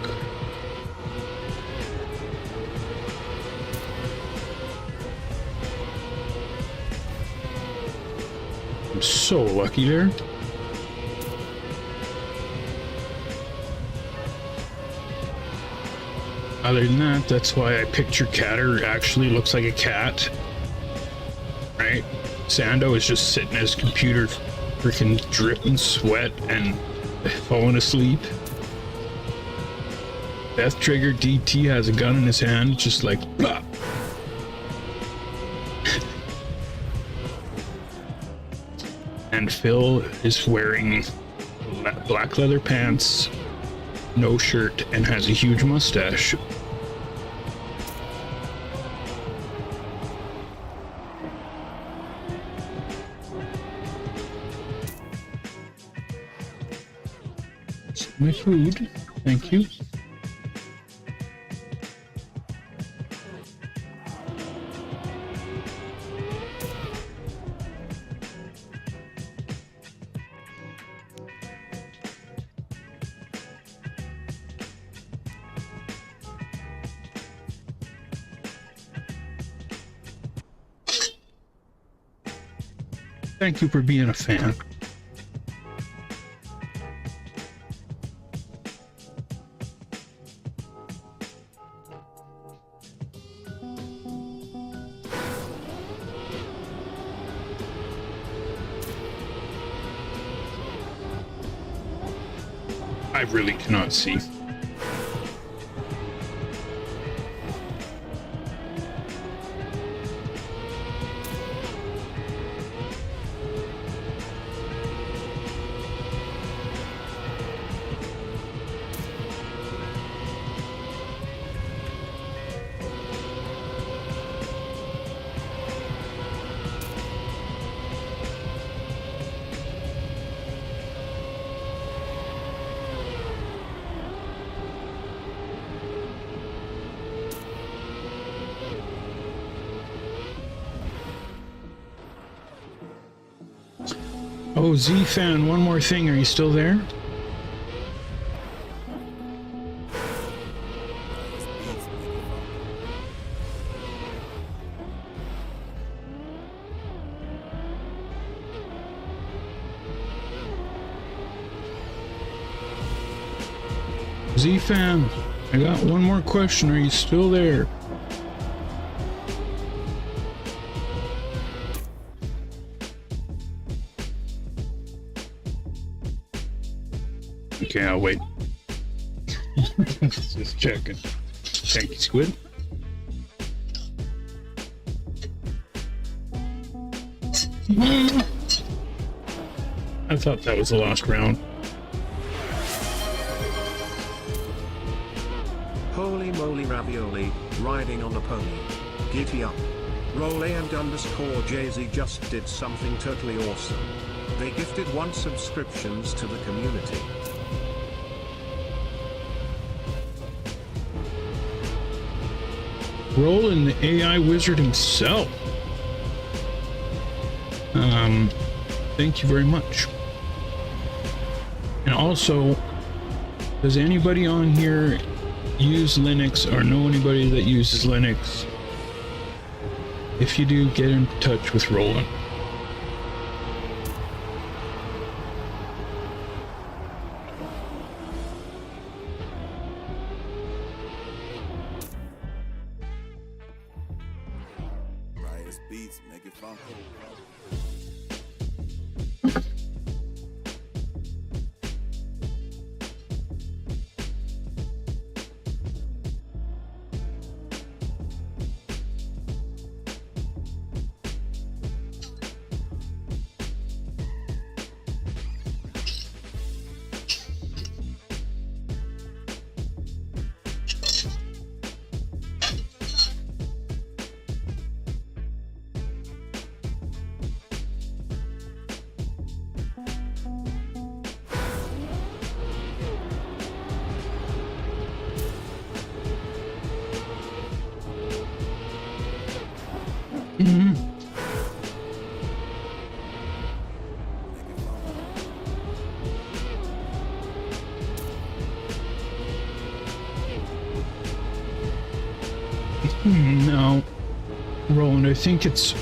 I'm so lucky there. Other than that, that's why I picture Catter actually looks like a cat. Right? Sando is just sitting at his computer, freaking dripping sweat and falling asleep. Death Trigger DT has a gun in his hand, just like blah. And Phil is wearing black leather pants, no shirt, and has a huge mustache. My food, thank you. Thank you for being a fan. I really cannot see. Oh, Z fan, one more thing. Are you still there? Z fan, I got one more question. Are you still there? Okay, I'll wait. Just checking. Thank you, Squid. I thought that was the last round. Holy moly ravioli, riding on a pony. Giddy up. Roland_JZ just did something totally awesome. They gifted 1 subscriptions to the community. Roland, the AI wizard himself. Thank you very much. And also, does anybody on here use Linux or know anybody that uses Linux? If you do, get in touch with Roland. Beats, make it funky. Mhm. No, Roland, I think it's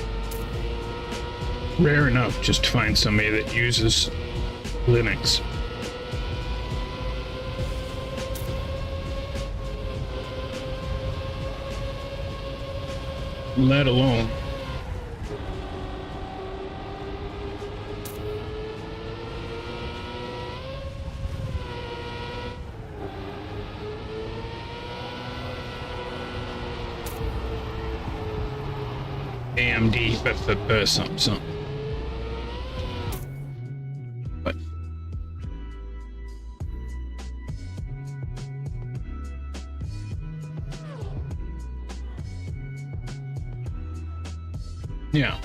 rare enough just to find somebody that uses Linux. Let alone AMD, something. But yeah.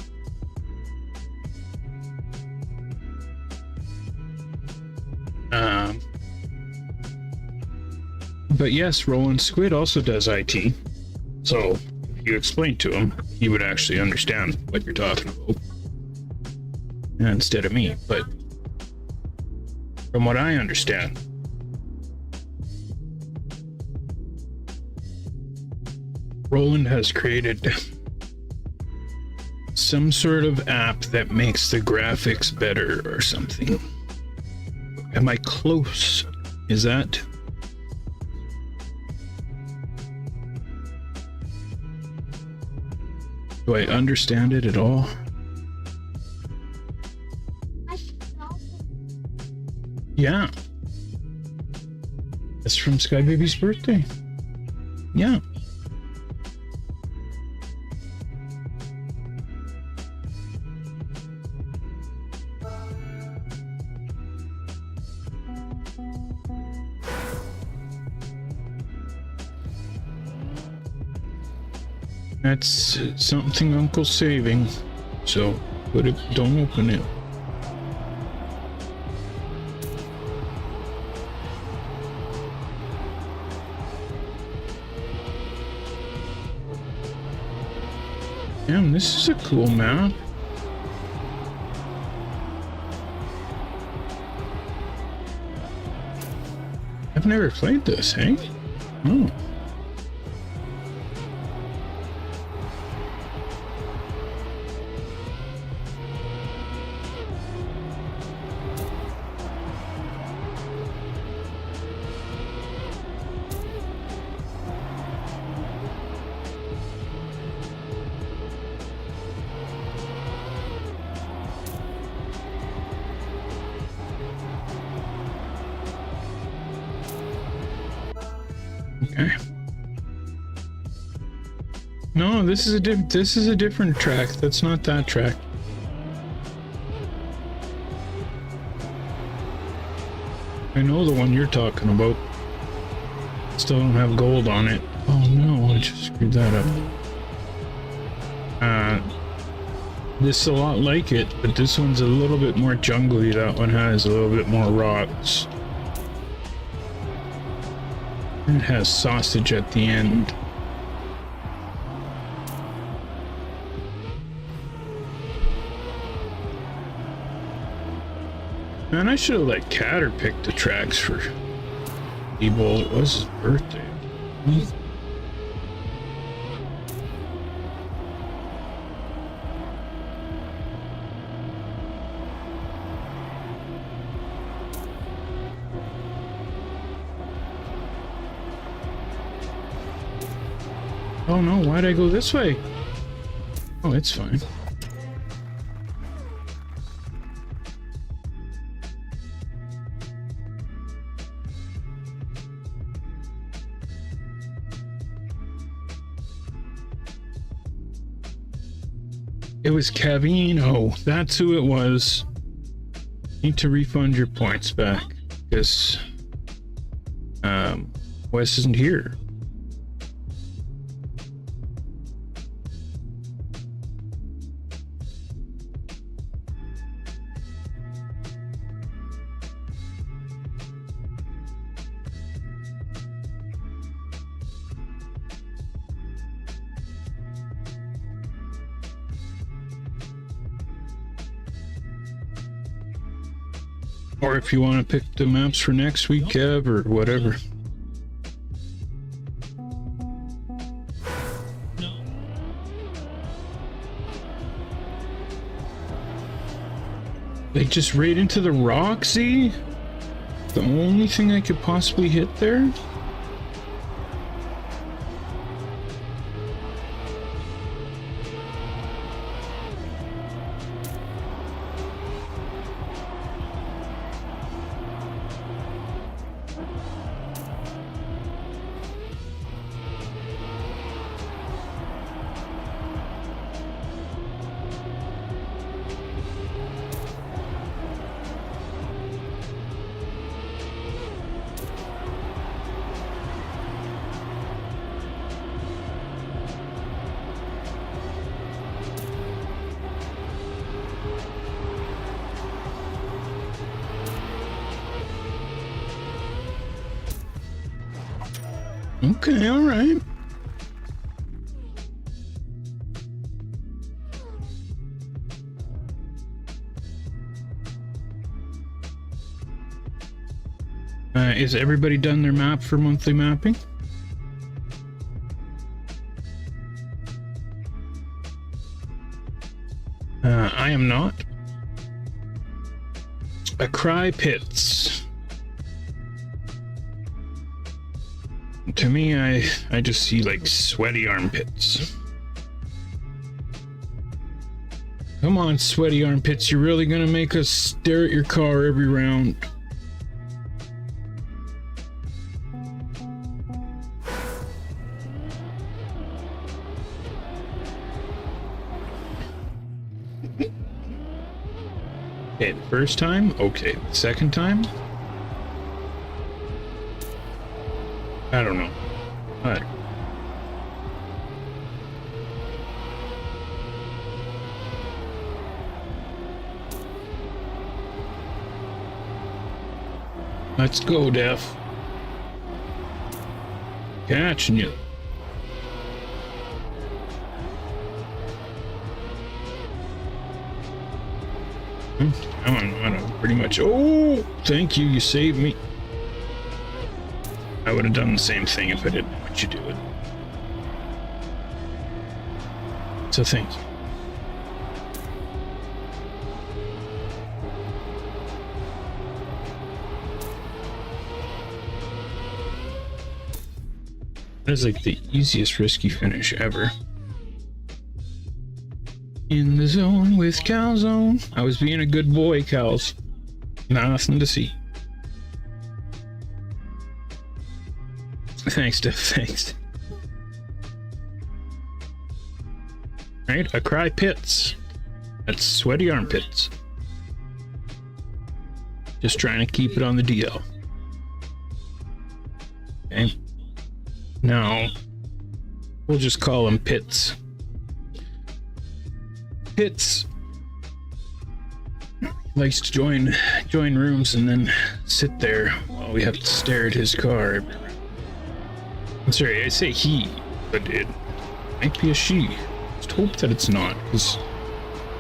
But yes, Roland Squid also does IT. So if you explain to him, he would actually understand what you're talking about. Instead of me. But from what I understand, Roland has created some sort of app that makes the graphics better or something. Am I close? Is that? Do I understand it at all? Yeah. It's from Sky Baby's birthday. Yeah. That's something Uncle's saving, so put it, don't open it. Damn, this is a cool map. I've never played this, hey? Oh. Okay. No, this is a different track. That's not that track. I know the one you're talking about. Still don't have gold on it. Oh no, I just screwed that up. This is a lot like it, but this one's a little bit more jungly. That one has a little bit more rocks. It has sausage at the end. Man, I should have let Catter pick the tracks for ZEEBOWL. It was his birthday. Oh no, why'd I go this way? Oh, it's fine. It was Cavino. That's who it was. Need to refund your points back because Wes isn't here. Or if you want to pick the maps for next week, Kev, or whatever. Like, just right into the Roxy? The only thing I could possibly hit there? Okay, all right. Is everybody done their map for monthly mapping? I am not. A cry pits. To me, I just see like sweaty armpits. Come on, sweaty armpits, you're really gonna make us stare at your car every round. Okay, the first time, okay. The second time? I don't know. All right. Let's go, Def. Catching you. I'm pretty much. Oh, thank you. You saved me. I would have done the same thing if I didn't want you to do it. So thank you. That is like the easiest risky finish ever. In the zone with Calzone. I was being a good boy, Cals. Nothing to see. Thanks, Def. Thanks. Right, I cry pits. That's sweaty armpits. Just trying to keep it on the DL. Okay. Now, we'll just call them pits. Pits likes to join rooms and then sit there while we have to stare at his car. I'm sorry, I say he, but it might be a she. Just hope that it's not, because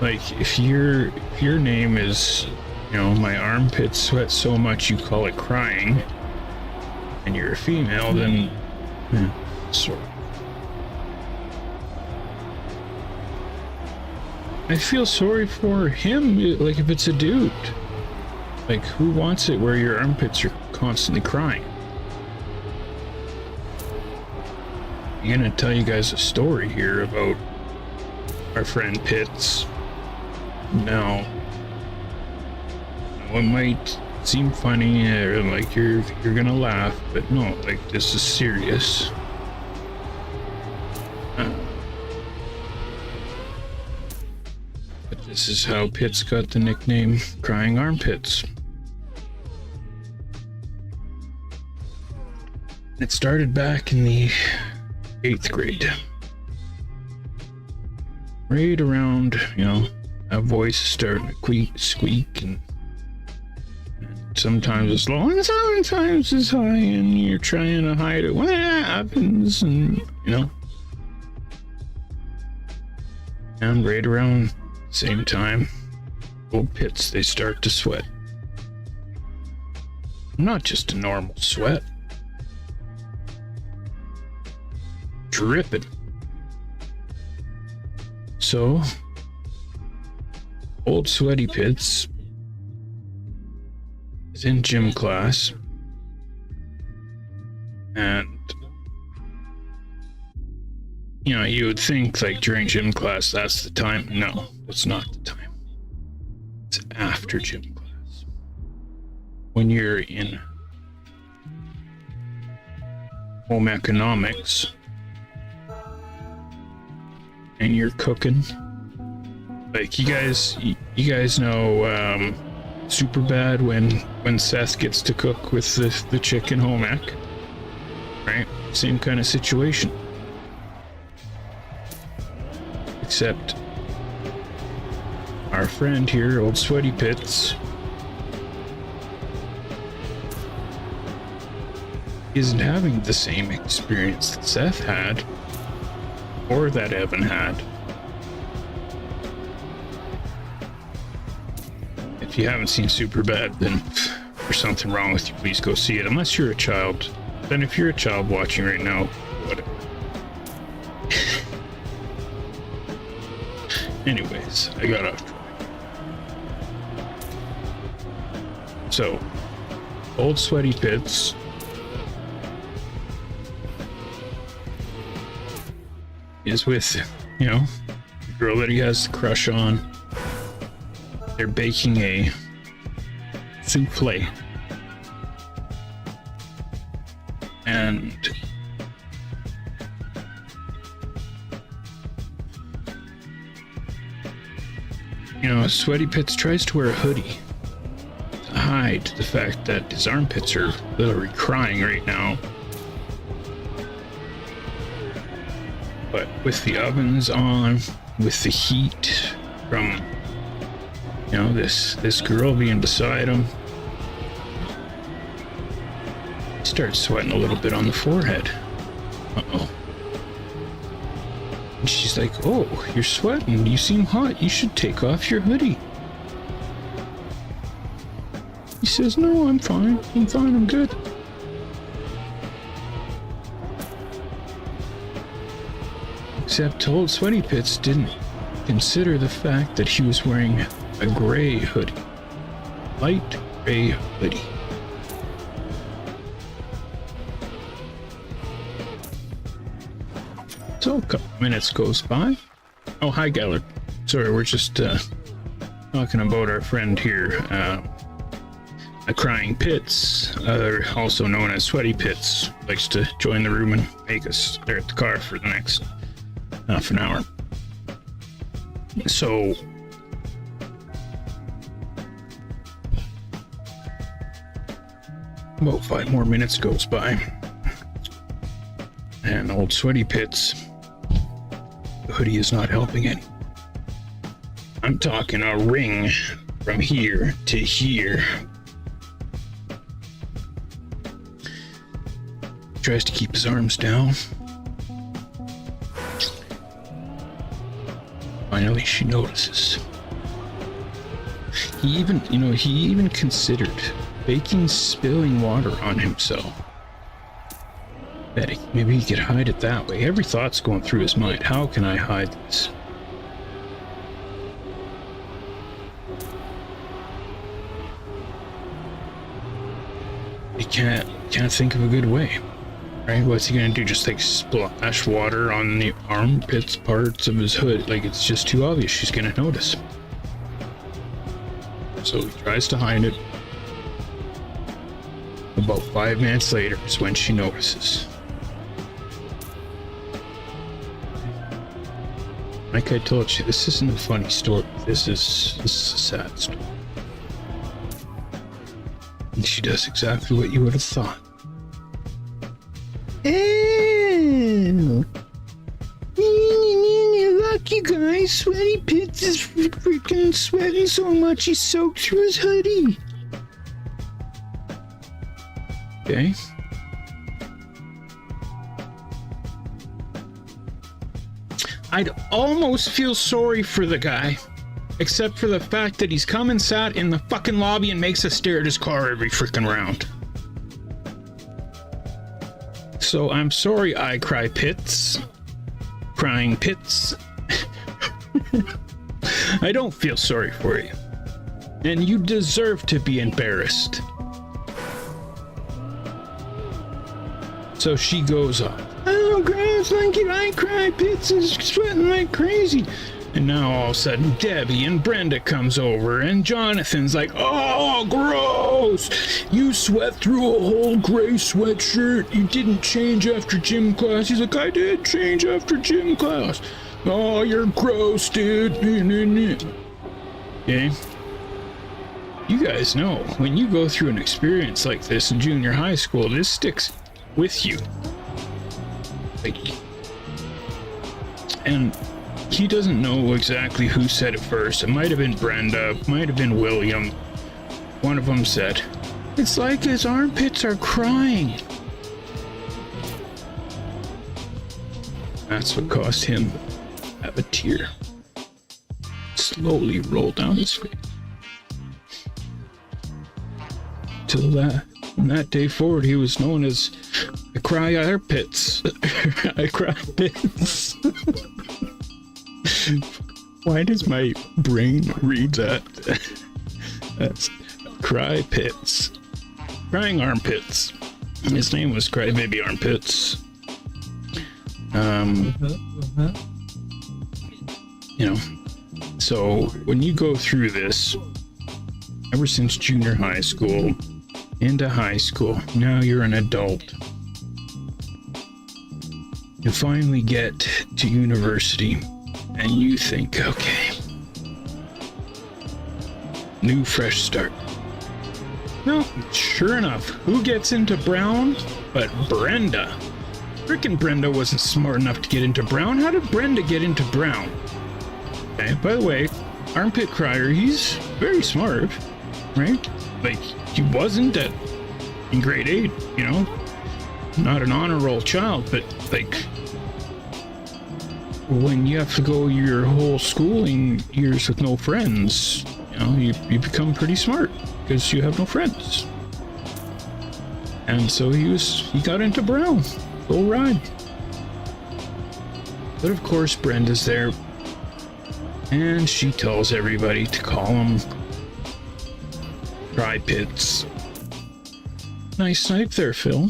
like if your name is, you know, my armpits sweat so much you call it crying, and you're a female, then sort of. I feel sorry for him, like if it's a dude. Like, who wants it where your armpits are constantly crying? I'm gonna tell you guys a story here about our friend Pitts. Now, it might seem funny, or like you're gonna laugh, but no, like this is serious. But this is how Pitts got the nickname Crying Armpits. It started back in the 8th grade. Right around, you know, a voice starting to squeak, and sometimes it's low and sometimes it's high, and you're trying to hide it when it happens, and you know. And right around the same time, old pits, they start to sweat. Not just a normal sweat. Dripping. So, old Sweaty Pits is in gym class, and you know, you would think like during gym class that's the time. No, that's not the time. It's after gym class. When you're in home economics and you're cooking, like you guys know super bad when Seth gets to cook with the chicken home ec, right? Same kind of situation, except our friend here, old Sweaty Pits, isn't having the same experience that Seth had or that Evan had. If you haven't seen Superbad, then there's something wrong with you. Please go see it. Unless you're a child. Then if you're a child watching right now, whatever. Anyways, I got off track. So, old Sweaty Pits is with, you know, the girl that he has the crush on. They're baking a souffle. And you know, Sweaty Pits tries to wear a hoodie to hide the fact that his armpits are literally crying right now. But with the ovens on, with the heat from, you know, this girl being beside him, he starts sweating a little bit on the forehead. Uh-oh. And she's like, "Oh, you're sweating. You seem hot. You should take off your hoodie." He says, "No, I'm fine. I'm fine. I'm good." Except old Sweaty Pits didn't consider the fact that he was wearing a gray hoodie. Light gray hoodie. So a couple minutes goes by. Oh, hi, Geller. Sorry, we're just talking about our friend here, a Crying Pits, also known as Sweaty Pits, likes to join the room and make us stare at the car for the next half an hour. So about 5 more minutes goes by, and old Sweaty Pits, the hoodie is not helping any. I'm talking a ring from here to here. Tries to keep his arms down. Finally, she notices. He even considered baking spilling water on himself. That maybe he could hide it that way. Every thought's going through his mind. How can I hide this? He can't think of a good way. Right? What's he gonna do? Just like splash water on the armpits parts of his hood? Like, it's just too obvious. She's gonna notice. So he tries to hide it. About 5 minutes later is when she notices. Like I told you, this isn't a funny story. This is a sad story. And she does exactly what you would have thought. Oh, look, you guys, Sweaty Pits is freaking sweating so much he soaked through his hoodie. Okay. I'd almost feel sorry for the guy, except for the fact that he's come and sat in the fucking lobby and makes us stare at his car every freaking round. So I'm sorry, I cry pits. Crying pits. I don't feel sorry for you. And you deserve to be embarrassed. So she goes off. Oh, grass, thank you. I cry pits is sweating like crazy. And now all of a sudden, Debbie and Brenda comes over, and Jonathan's like, oh, gross! You sweat through a whole gray sweatshirt. You didn't change after gym class. He's like, I did change after gym class. Oh, you're gross, dude. Okay? You guys know, when you go through an experience like this in junior high school, this sticks with you. Like, and he doesn't know exactly who said it first. It might have been Brenda, might have been William. One of them said, it's like his armpits are crying. That's what caused him to have a tear slowly roll down his face. Till from that day forward, he was known as I Cry Armpits. I Cry Pits. Why does my brain read that? That's Cry Pits. Crying Armpits. His name was Crybaby Armpits. You know, so when you go through this, ever since junior high school, into high school, now you're an adult. You finally get to university, and you think, okay, new fresh start. No, sure enough, who gets into Brown but Brenda? Frickin' Brenda wasn't smart enough to get into Brown. How did Brenda get into Brown? Okay, by the way, Armpit Crier, he's very smart, right? Like, he wasn't in grade 8, you know? Not an honor roll child, but like, when you have to go your whole schooling years with no friends, you know, you become pretty smart because you have no friends. And so he got into Brown. Go ride. But of course, Brenda's there, and she tells everybody to call him Cry Pits. Nice snipe there, Phil.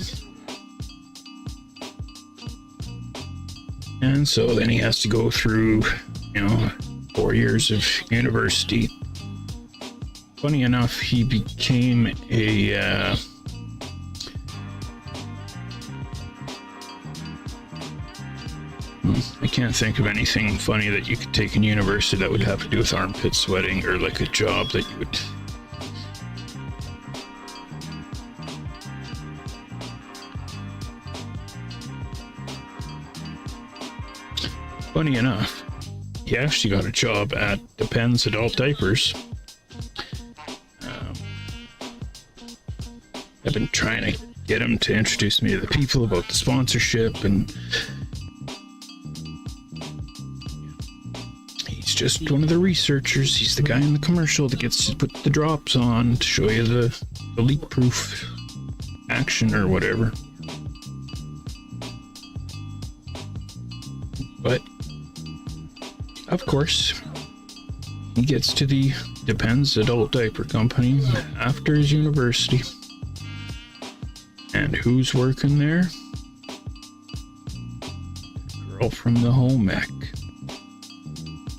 And so then he has to go through, 4 years of university. Funny enough, he became a I can't think of anything funny that you could take in university that would have to do with armpit sweating, or like a job that you would. Funny enough, he actually got a job at Depends Adult Diapers. I've been trying to get him to introduce me to the people about the sponsorship, and he's just one of the researchers. He's the guy in the commercial that gets to put the drops on to show you the leak-proof action or whatever. But of course, he gets to the Depends Adult Diaper Company after his university. And who's working there? Girl from the home ec.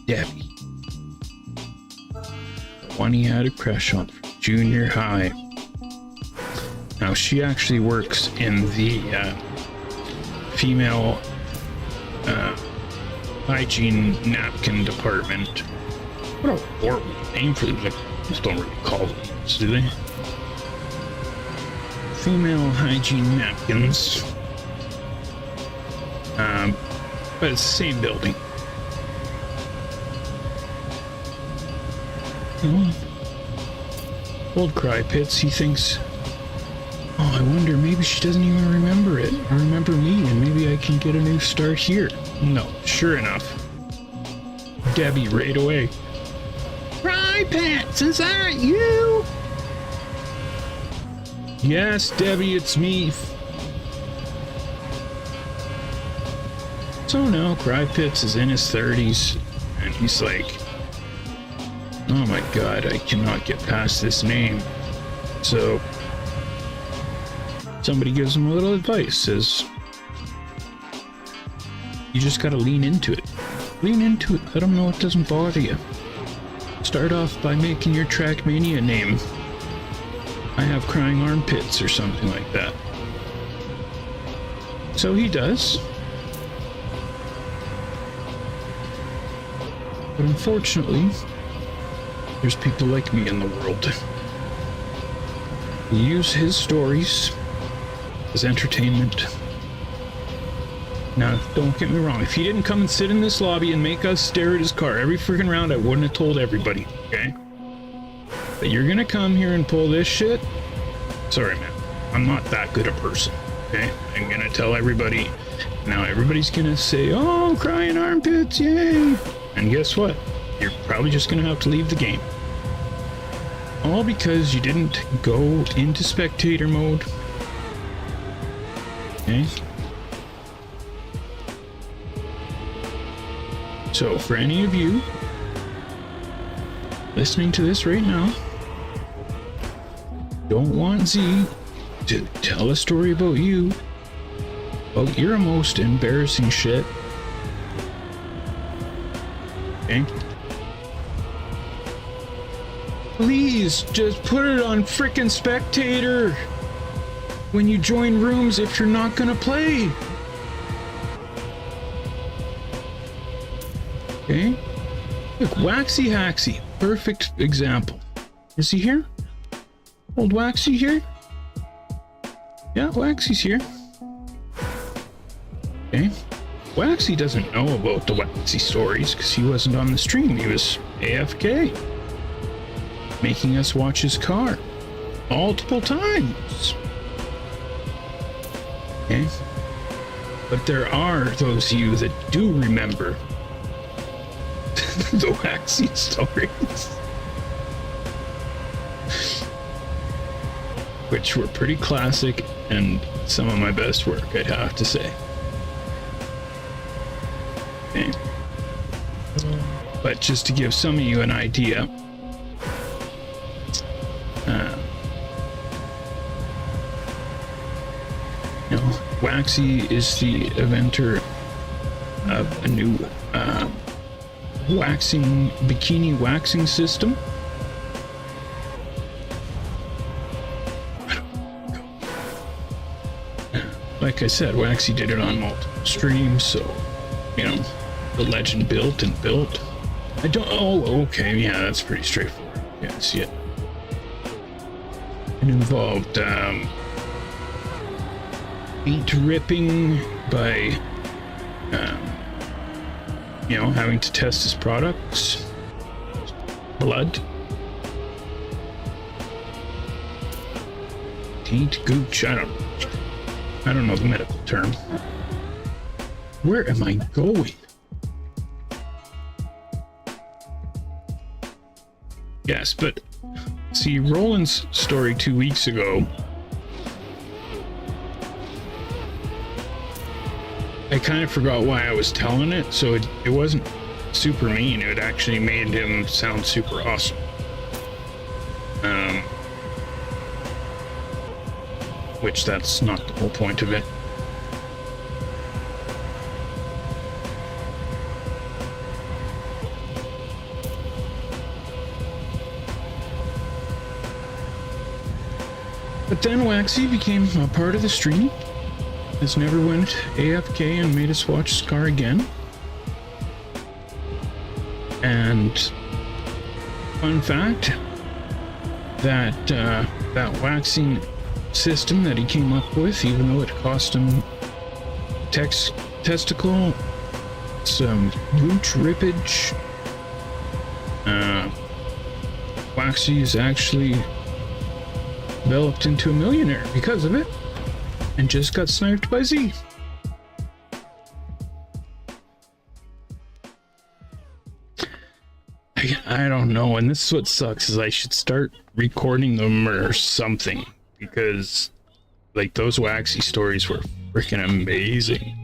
Debbie. The one he had a crush on from junior high. Now, she actually works in the female hygiene napkin department. What a horrible name for them. Like, just don't really call them, do they? Female hygiene napkins. But it's the same building. Old Cry Pits, he thinks, oh, I wonder, maybe she doesn't even remember it, or remember me, and maybe I can get a new start here. No, sure enough, Debbie right away. Cry Pits, is that you? Yes, Debbie, it's me. So now CREWZ is in his 30s, and he's like, oh my god, I cannot get past this name. So somebody gives him a little advice, says, you just gotta lean into it. Lean into it, let them know it doesn't bother you. Start off by making your Trackmania name I have crying armpits or something like that. So he does. But unfortunately, there's people like me in the world who use his stories as entertainment. Now, don't get me wrong, if he didn't come and sit in this lobby and make us stare at his car every freaking round, I wouldn't have told everybody, okay? But you're gonna come here and pull this shit? Sorry, man. I'm not that good a person, okay? I'm gonna tell everybody. Now everybody's gonna say, oh, crying armpits, yay! And guess what? You're probably just gonna have to leave the game. All because you didn't go into spectator mode. Okay? So, for any of you listening to this right now, don't want Z to tell a story about you, about your most embarrassing shit. Okay? Please, just put it on frickin' spectator when you join rooms if you're not gonna play. Okay? Look, Waxy Haxy, perfect example. Is he here? Old Waxy here? Yeah, Waxy's here. Okay. Waxy doesn't know about the Waxy stories because he wasn't on the stream. He was AFK. Making us watch his car. Multiple times. Okay. But there are those of you that do remember the Waxy stories. Which were pretty classic and some of my best work, I'd have to say. Okay. But just to give some of you an idea, you know, Waxy is the inventor of a new bikini waxing system. Like I said, Waxy did it on multiple streams, so, you know, the legend built and built. I don't, oh, okay, yeah, that's pretty straightforward. Yeah, I see it. It involved, feet ripping by, you know, having to test his products, blood, taint, gooch, I don't know the medical term. Where am I going? Yes, but see, Roland's story 2 weeks ago, I kind of forgot why I was telling it, so it wasn't super mean. It actually made him sound super awesome. Which that's not the whole point of it. But then Waxy became a part of the stream. Has never went AFK and made us watch Scar again. And fun fact, that waxing system that he came up with, even though it cost him testicle, some gooch rippage, Waxy is actually developed into a millionaire because of it, and just got sniped by Z. I don't know, and this is what sucks, is I should start recording them or something, because like those Waxy stories were freaking amazing.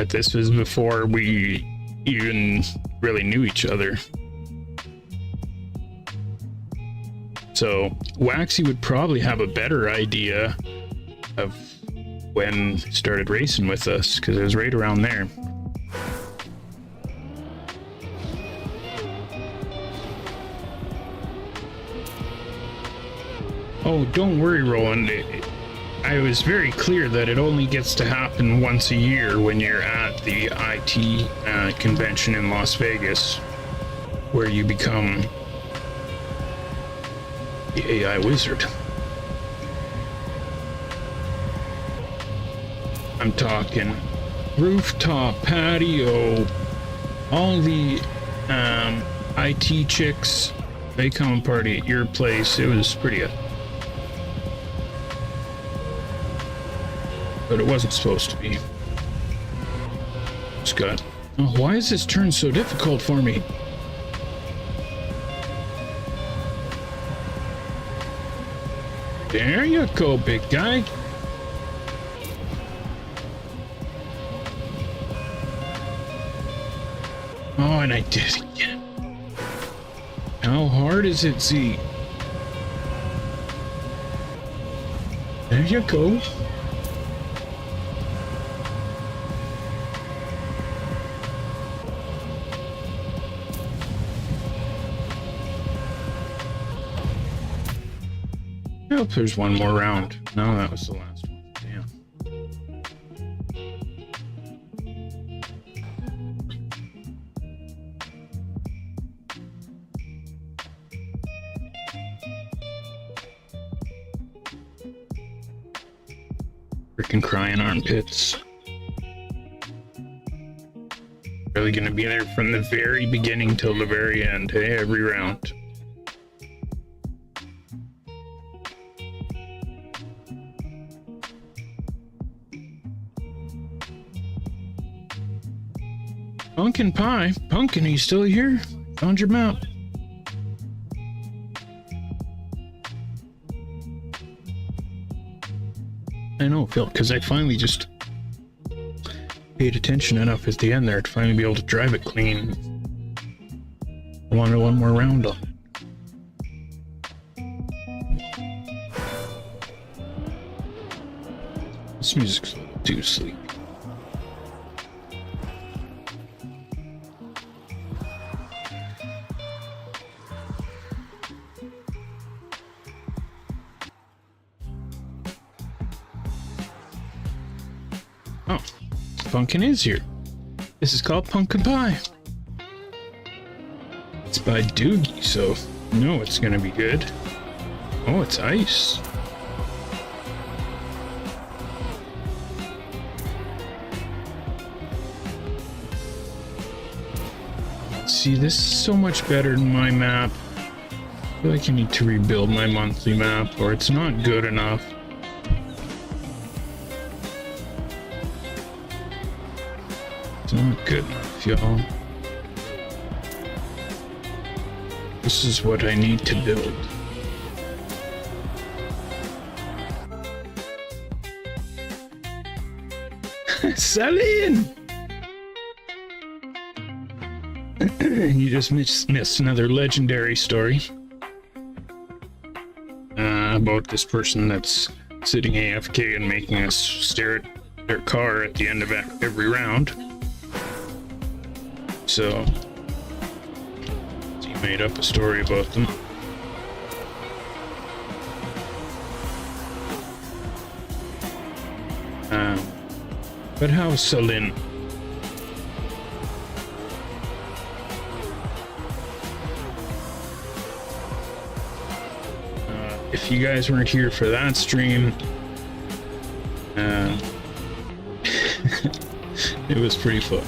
But this was before we even really knew each other. So Waxy would probably have a better idea of when he started racing with us, because it was right around there. Oh, don't worry, Roland. I was very clear that it only gets to happen once a year when you're at the IT convention in Las Vegas, where you become the AI wizard. I'm talking rooftop patio, all the IT chicks, they come and party at your place. It was pretty but it wasn't supposed to be. Scott, oh, why is this turn so difficult for me? There you go, big guy. Oh, and I did it again. How hard is it, Z? There you go. I hope there's one more round. No, that was the last one. Damn. Freaking crying armpits. Really gonna be there from the very beginning till the very end, hey, every round. Pumpkin pie? Pumpkin, are you still here? Found your map. I know, Phil, because I finally just paid attention enough at the end there to finally be able to drive it clean. I wanted one more round on it. This music's a little too sleepy. Oh, pumpkin is here. This is called pumpkin pie. It's by Doogie, so you know it's gonna be good. Oh, it's ice. See, this is so much better than my map. I feel like I need to rebuild my monthly map, or it's not good enough. It's not good enough, y'all. This is what I need to build. Celine! You just missed another legendary story about this person that's sitting AFK and making us stare at their car at the end of every round. So he made up a story about them. But how's Celine? If you guys weren't here for that stream, it was pretty fun.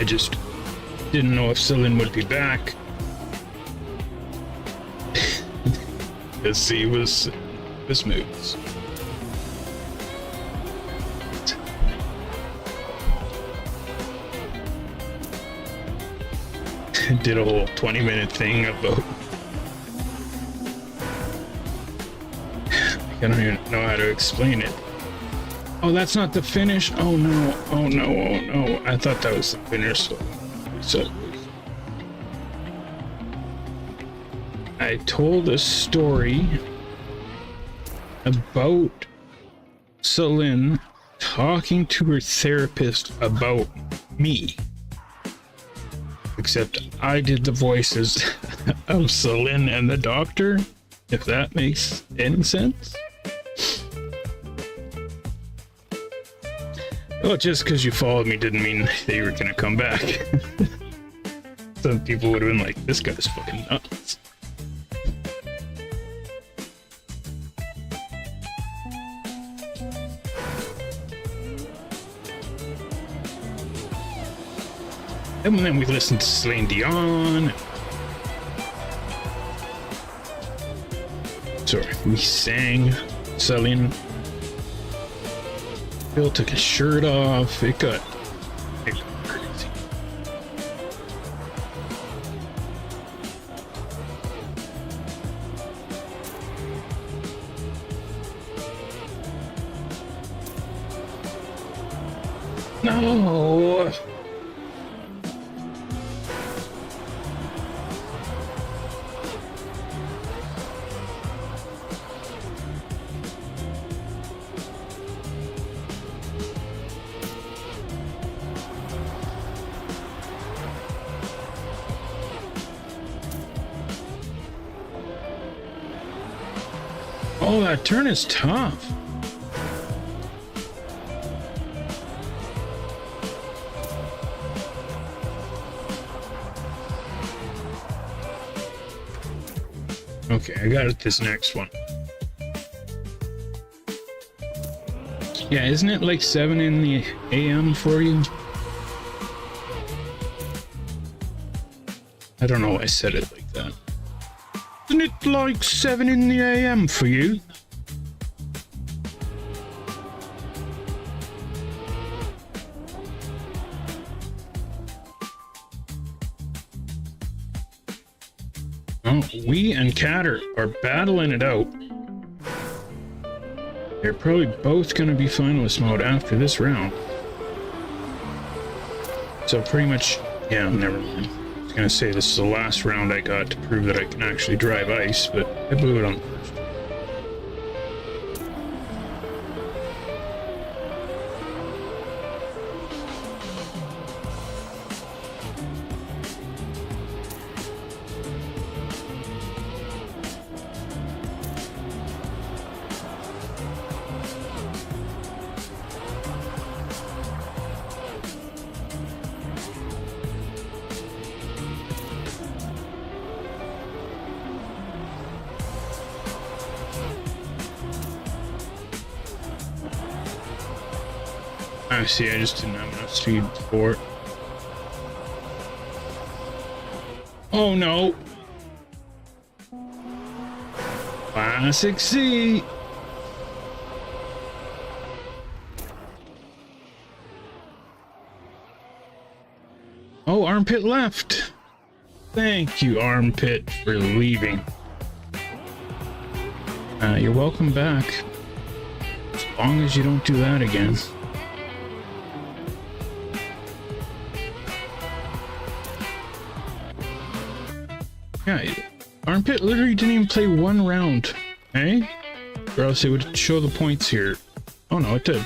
I just didn't know if Celine would be back. Because he was moves. Did a whole 20-minute thing about I don't even know how to explain it. Oh, that's not the finish. Oh no. Oh no. Oh no. I thought that was the finish. So I told a story about Celine talking to her therapist about me. Except I did the voices of Celine and the doctor, if that makes any sense. Well, just because you followed me didn't mean that you were gonna come back. Some people would have been like, this guy's fucking nuts. And then we listened to Celine Dion. Sorry, we sang Celine. Bill took his shirt off. It got crazy. No. Oh, that turn is tough. Okay, I got it this next one. Yeah, isn't it like 7 in the AM for you? I don't know why I said it like that. Isn't it like 7 in the AM for you? Oh, we and Catter are battling it out. They're probably both going to be finalist mode after this round. So pretty much, yeah, never mind. I was going to say this is the last round I got to prove that I can actually drive ice, but I blew it on the first. I see, I just didn't have enough speed for it. Oh no! Classic C! Oh, Armpit left! Thank you, Armpit, for leaving. You're welcome back. As long as you don't do that again. Yeah, Armpit literally didn't even play one round, eh? Or else it would show the points here. Oh no, it did.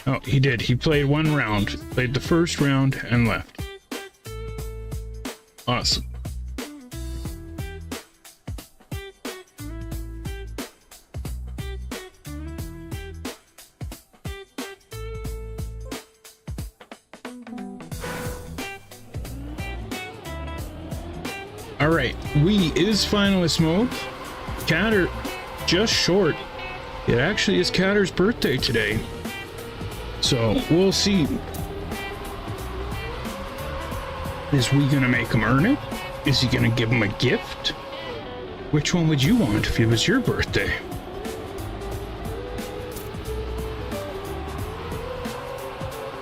Oh, he did. He played one round. Played the first round and left. Awesome. All right, we is finalist mode. Catter just short. It actually is Catter's birthday today. So we'll see. Is we gonna make him earn it? Is he gonna give him a gift? Which one would you want if it was your birthday?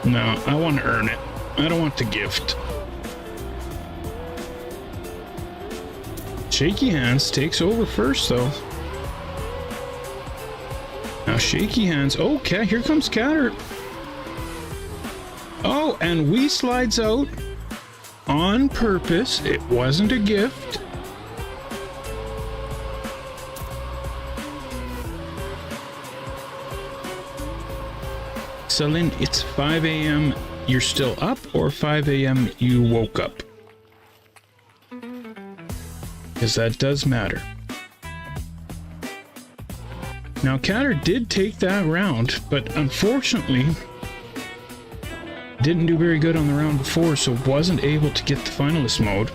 No, I want to earn it. I don't want the gift. Shaky Hands takes over first, though. Now shaky hands. Okay, here comes Catter. Oh, and we slides out on purpose. It wasn't a gift. So Lynn, it's 5 a.m. You're still up, or 5 a.m. you woke up? Because that does matter. Now, Catter did take that round, but unfortunately didn't do very good on the round before, so wasn't able to get the finalist mode.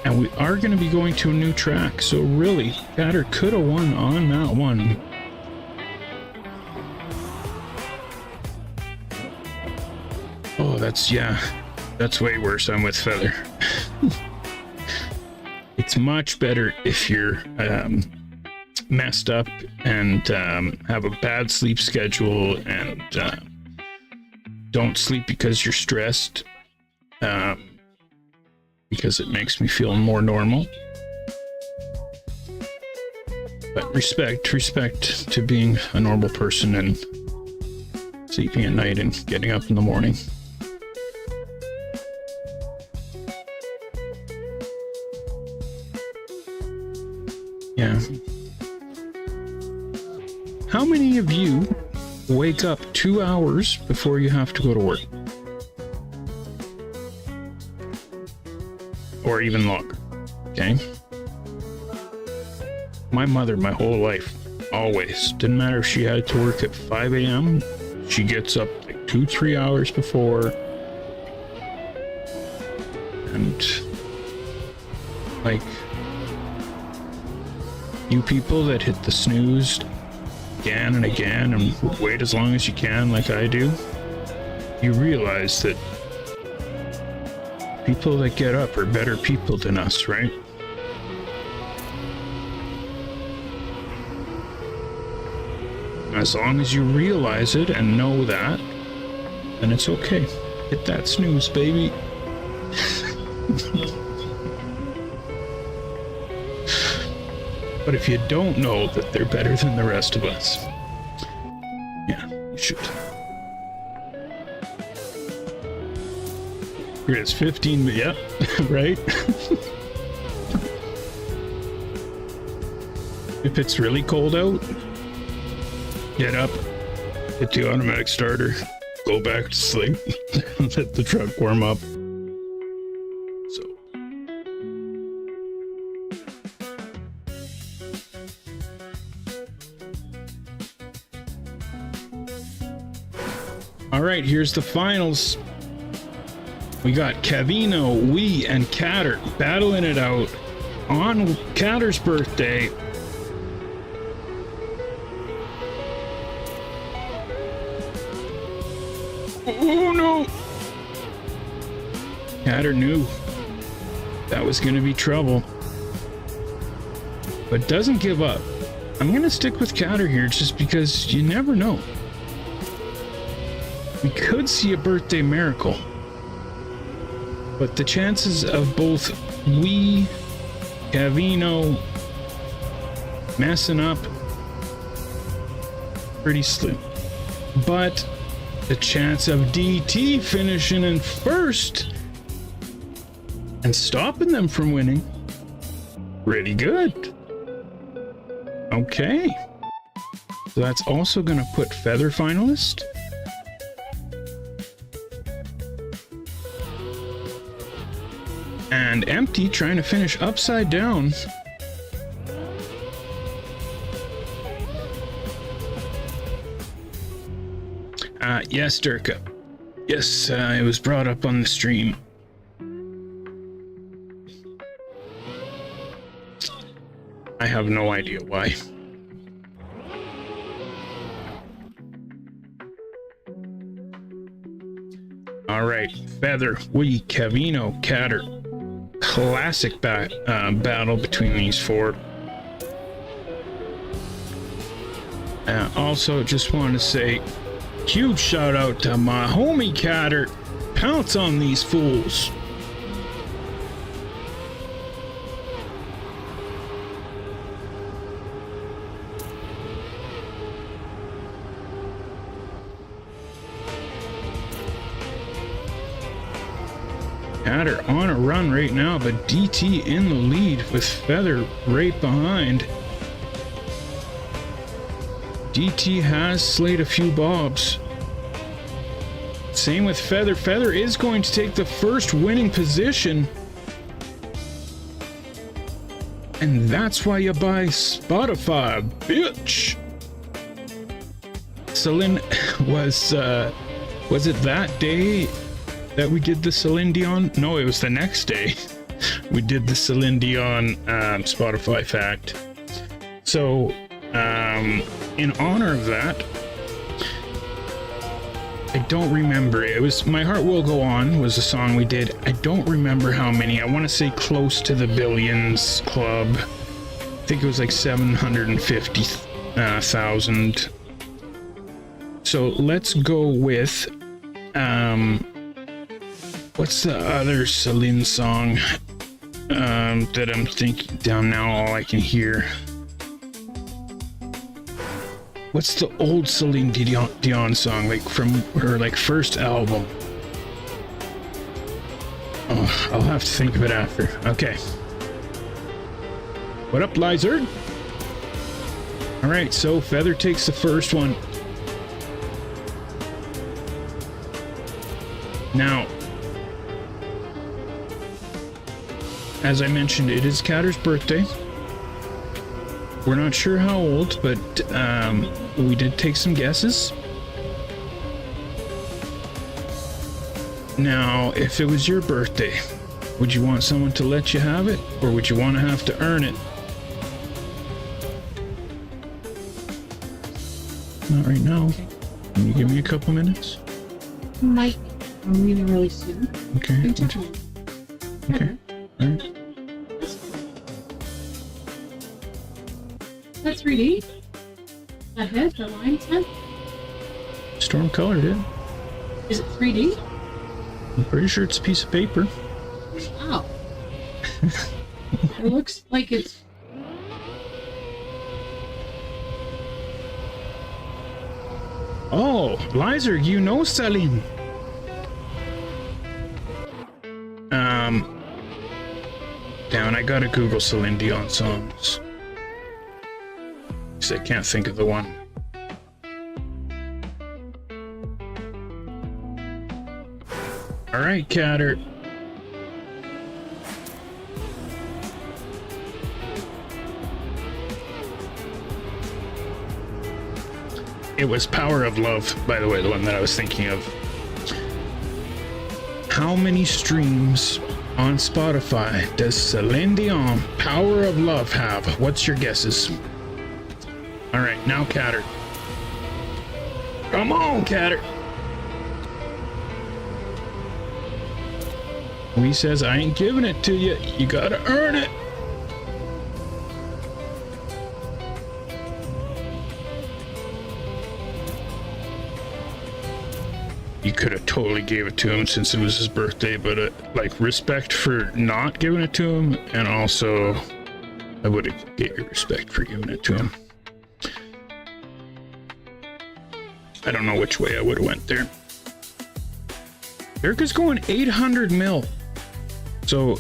And we are going to be going to a new track, so really, Catter could have won on that one. Oh, that's way worse. I'm with Feather. It's much better if you're messed up and have a bad sleep schedule and don't sleep because you're stressed, because it makes me feel more normal. But respect to being a normal person and sleeping at night and getting up in the morning. Yeah. How many of you wake up 2 hours before you have to go to work? Or even longer, okay? My mother, my whole life, always, didn't matter if she had to work at 5 a.m., she gets up like 2-3 hours before, and like, you people that hit the snooze again and again and wait as long as you can like I do, you realize that people that get up are better people than us, right? As long as you realize it and know that, then it's okay. Hit that snooze, baby. But if you don't know that they're better than the rest of us, yeah, you should. CREWZ 15, yeah, right? If it's really cold out, get up, hit the automatic starter, go back to sleep, let the truck warm up. So. All right, here's the finals. We got Cavino, Wee, and Catter battling it out on Catter's birthday. Oh no! Catter knew that was going to be trouble, but doesn't give up. I'm going to stick with Catter here just because you never know. We could see a birthday miracle, but the chances of both we, Cavino, messing up, pretty slim. But the chance of DT finishing in first and stopping them from winning, pretty good. Okay. So that's also going to put Feather finalist. And Empty trying to finish upside down. Yes, Durka. Yes, it was brought up on the stream. I have no idea why. All right, Feather, Wee, Cavino, Catter. Classic battle between these four. Also, just want to say, huge shout out to my homie Catter. Pounce on these fools. Hatter on a run right now, but DT in the lead with Feather right behind. DT has slayed a few bobs. Same with Feather. Feather is going to take the first winning position. And that's why you buy Spotify, bitch. Celine was it that day that we did the Celine Dion? No, it was the next day. We did the Celine Dion Spotify fact. So, in honor of that, I don't remember. It was My Heart Will Go On was the song we did. I don't remember how many. I want to say close to the billions club. I think it was like 750,000. So let's go with, what's the other Celine song that I'm thinking down now? All I can hear. What's the old Celine Dion song, like from her like first album? Oh, I'll have to think of it after. Okay. What up, Lizard? All right, so Feather takes the first one. Now, as I mentioned, it is Catter's birthday. We're not sure how old, but we did take some guesses. Now, if it was your birthday, would you want someone to let you have it, or would you want to have to earn it? Not right now. Can you give me a couple minutes? Might. I'm leaving really soon. Okay. Okay. All right. That's 3D. That head, the lines head. Storm colored it. Is it 3D? I'm pretty sure it's a piece of paper. Wow. It looks like it's. Oh, Lizer, you know Celine. Down, I gotta Google Celine Dion songs. Because I can't think of the one. Alright, Catter. It was Power of Love, by the way, the one that I was thinking of. How many streams on Spotify does Celine Dion Power of Love have? What's your guesses? Alright, now Catter. Come on, Catter. He says, I ain't giving it to you. You gotta earn it. You could have totally gave it to him since it was his birthday, but like respect for not giving it to him, and also I would have gave you respect for giving it to him. I don't know which way I would have went there. Erica's going 800 mil. So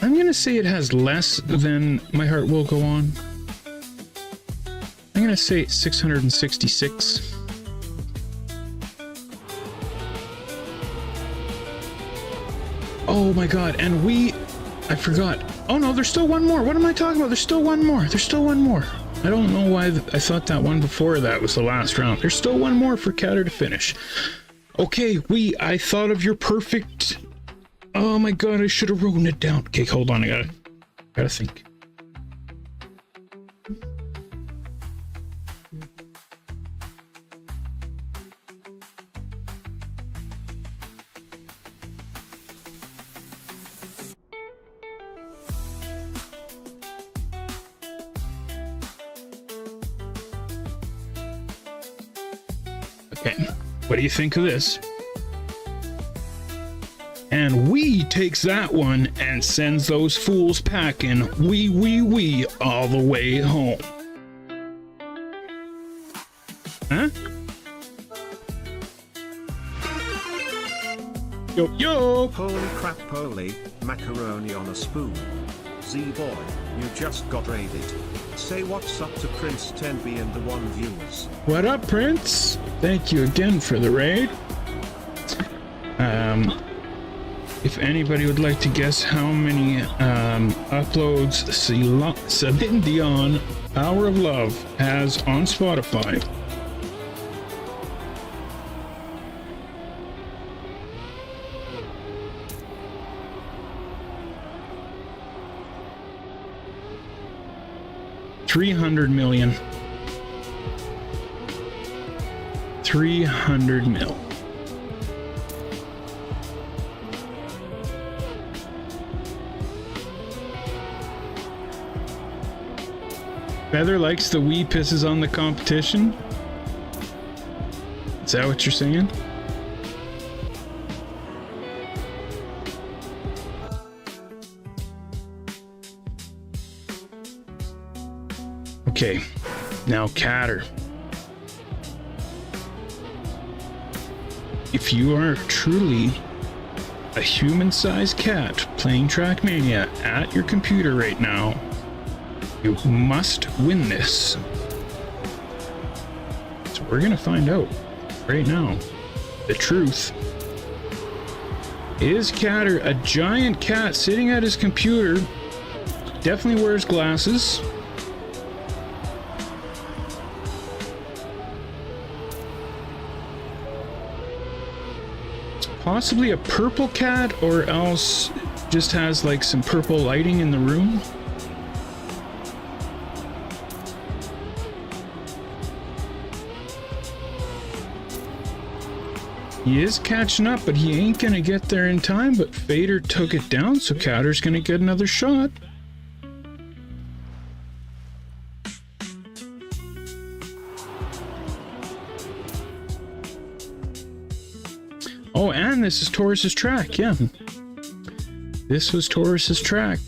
I'm gonna say it has less than My Heart Will Go On. I'm gonna say 666. Oh my god, and I forgot. Oh no, there's still one more. What am I talking about? There's still one more. There's still one more. I don't know why I thought that one before that was the last round. There's still one more for Catter to finish. Okay, I thought of your perfect... Oh my god, I should have written it down. Okay, hold on, I gotta think. Okay, what do you think of this? And we takes that one and sends those fools packing wee all the way home. Huh? Yo, yo! Holy crap, Polly, macaroni on a spoon. Z-Boy, you just got raided. Say what's up to Prince 10B and the 1 viewers. What up, Prince? Thank you again for the raid. If anybody would like to guess how many uploads Celine Dion, Power of Love, has on Spotify. $300 million. 300 mil. Feather likes the Wii, pisses on the competition. Is that what you're saying? Okay, now Catter. If you are truly a human-sized cat playing Trackmania at your computer right now, you must win this. So we're gonna find out right now the truth. Is Catter a giant cat sitting at his computer? Definitely wears glasses. Possibly a purple cat, or else just has like some purple lighting in the room. He is catching up, but he ain't gonna get there in time. But Fader took it down, so Catter's gonna get another shot. Oh, and this is Taurus's track, yeah. This was Taurus's track.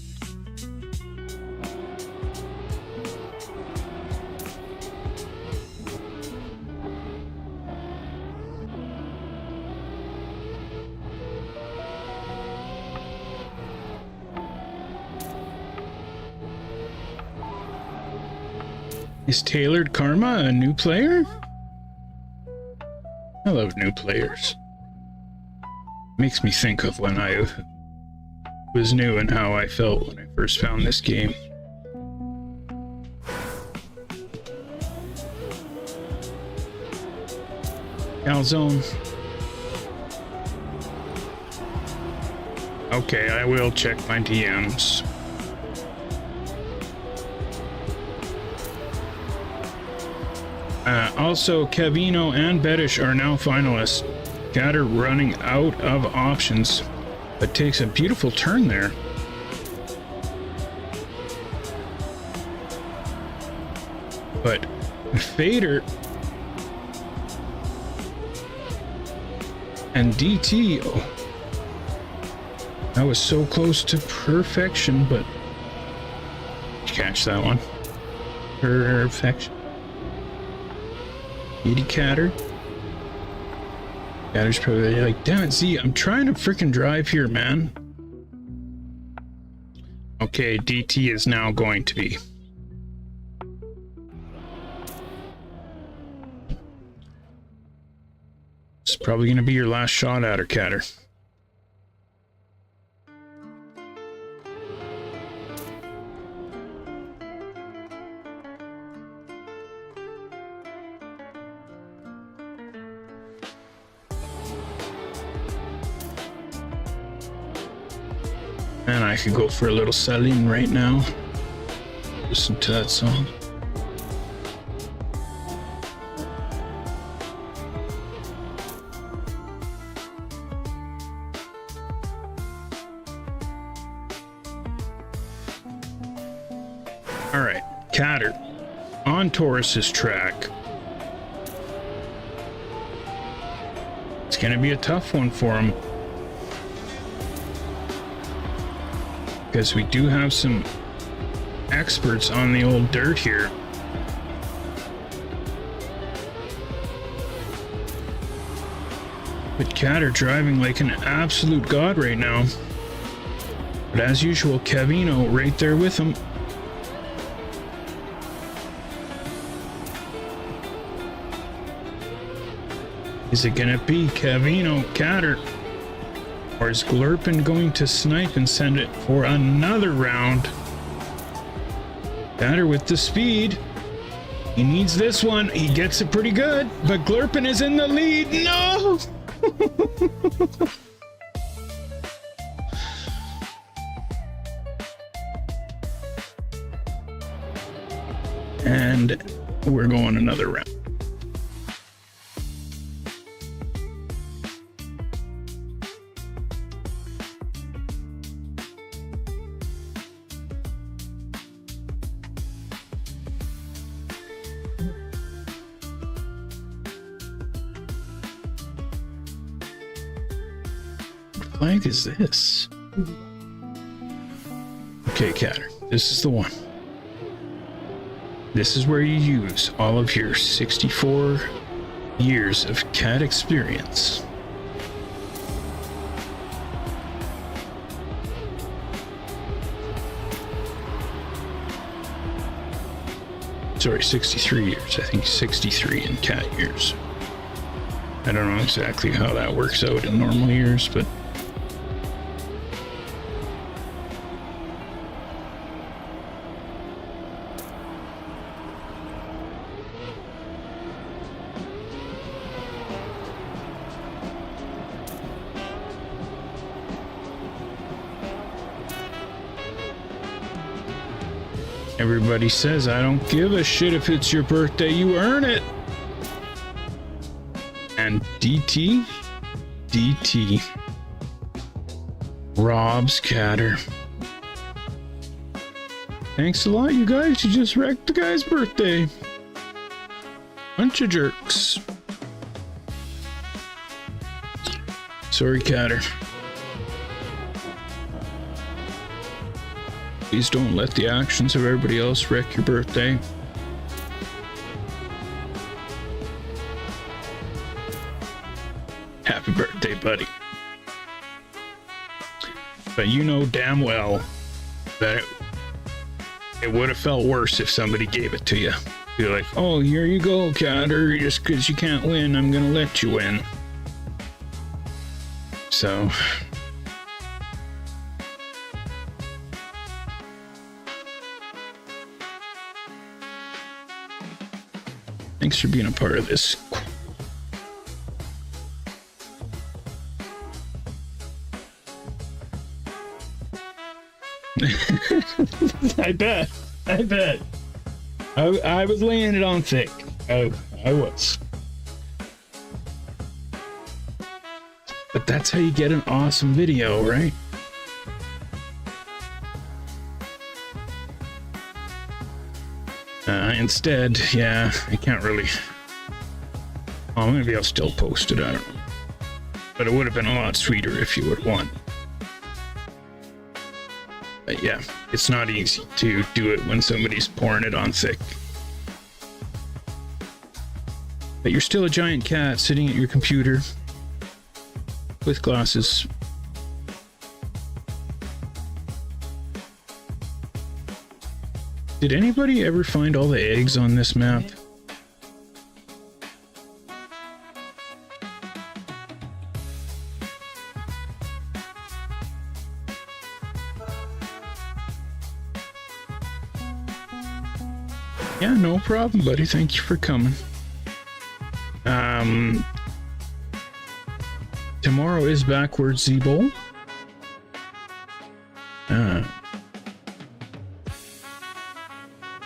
Is Tailored Karma a new player? I love new players. Makes me think of when I was new and how I felt when I first found this game. Calzone. Okay, I will check my DMs. Also, Kevino and Bedish are now finalists. Catter running out of options, but takes a beautiful turn there. But Fader and DT, oh, that was so close to perfection, but did you catch that one? Perfection. Edie Catter. Catter's probably like, damn it, Z, I'm trying to freaking drive here, man. Okay, DT is now going to be. It's probably going to be your last shot at her, Catter. And I could go for a little Celine right now. Listen to that song. All right, Catter on Taurus's track. It's gonna be a tough one for him, because we do have some experts on the old dirt here. But Cat are driving like an absolute god right now. But as usual, Cavino right there with him. Is it gonna be Cavino, Catter? Or is Glurpin going to snipe and send it for another round? Catter with the speed. He needs this one. He gets it pretty good, but Glurpin is in the lead. No! And we're going another round. What flag is this? Okay, Catter, this is the one. This is where you use all of your 64 years of cat experience. Sorry, 63 years. I think 63 in cat years. I don't know exactly how that works out in normal years, but everybody says, I don't give a shit if it's your birthday, you earn it. And DT robs Catter. Thanks a lot, you guys. You just wrecked the guy's birthday. Bunch of jerks. Sorry, Catter. Please don't let the actions of everybody else wreck your birthday. Happy birthday, buddy. But you know damn well that it would have felt worse if somebody gave it to you. You're like, oh, here you go, Catter. Just because you can't win, I'm going to let you win. So... thanks for being a part of this. I bet. I was laying it on thick. I was. But that's how you get an awesome video, right? Instead, yeah, I can't really... oh, maybe I'll still post it, I don't know. But it would have been a lot sweeter if you would have won. But yeah, it's not easy to do it when somebody's pouring it on thick. But you're still a giant cat sitting at your computer with glasses. Did anybody ever find all the eggs on this map? Yeah, no problem, buddy. Thank you for coming. Tomorrow is backwards ZEEBOWL.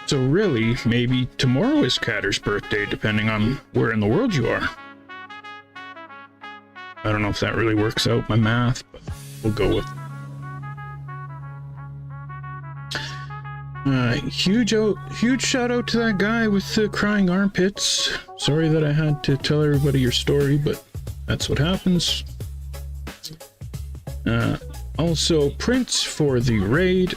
So really, maybe tomorrow is Catter's birthday, depending on where in the world you are. I don't know if that really works out my math, but we'll go with it. Huge shout out to that guy with the crying armpits. Sorry that I had to tell everybody your story, but that's what happens. Also, Prince for the raid.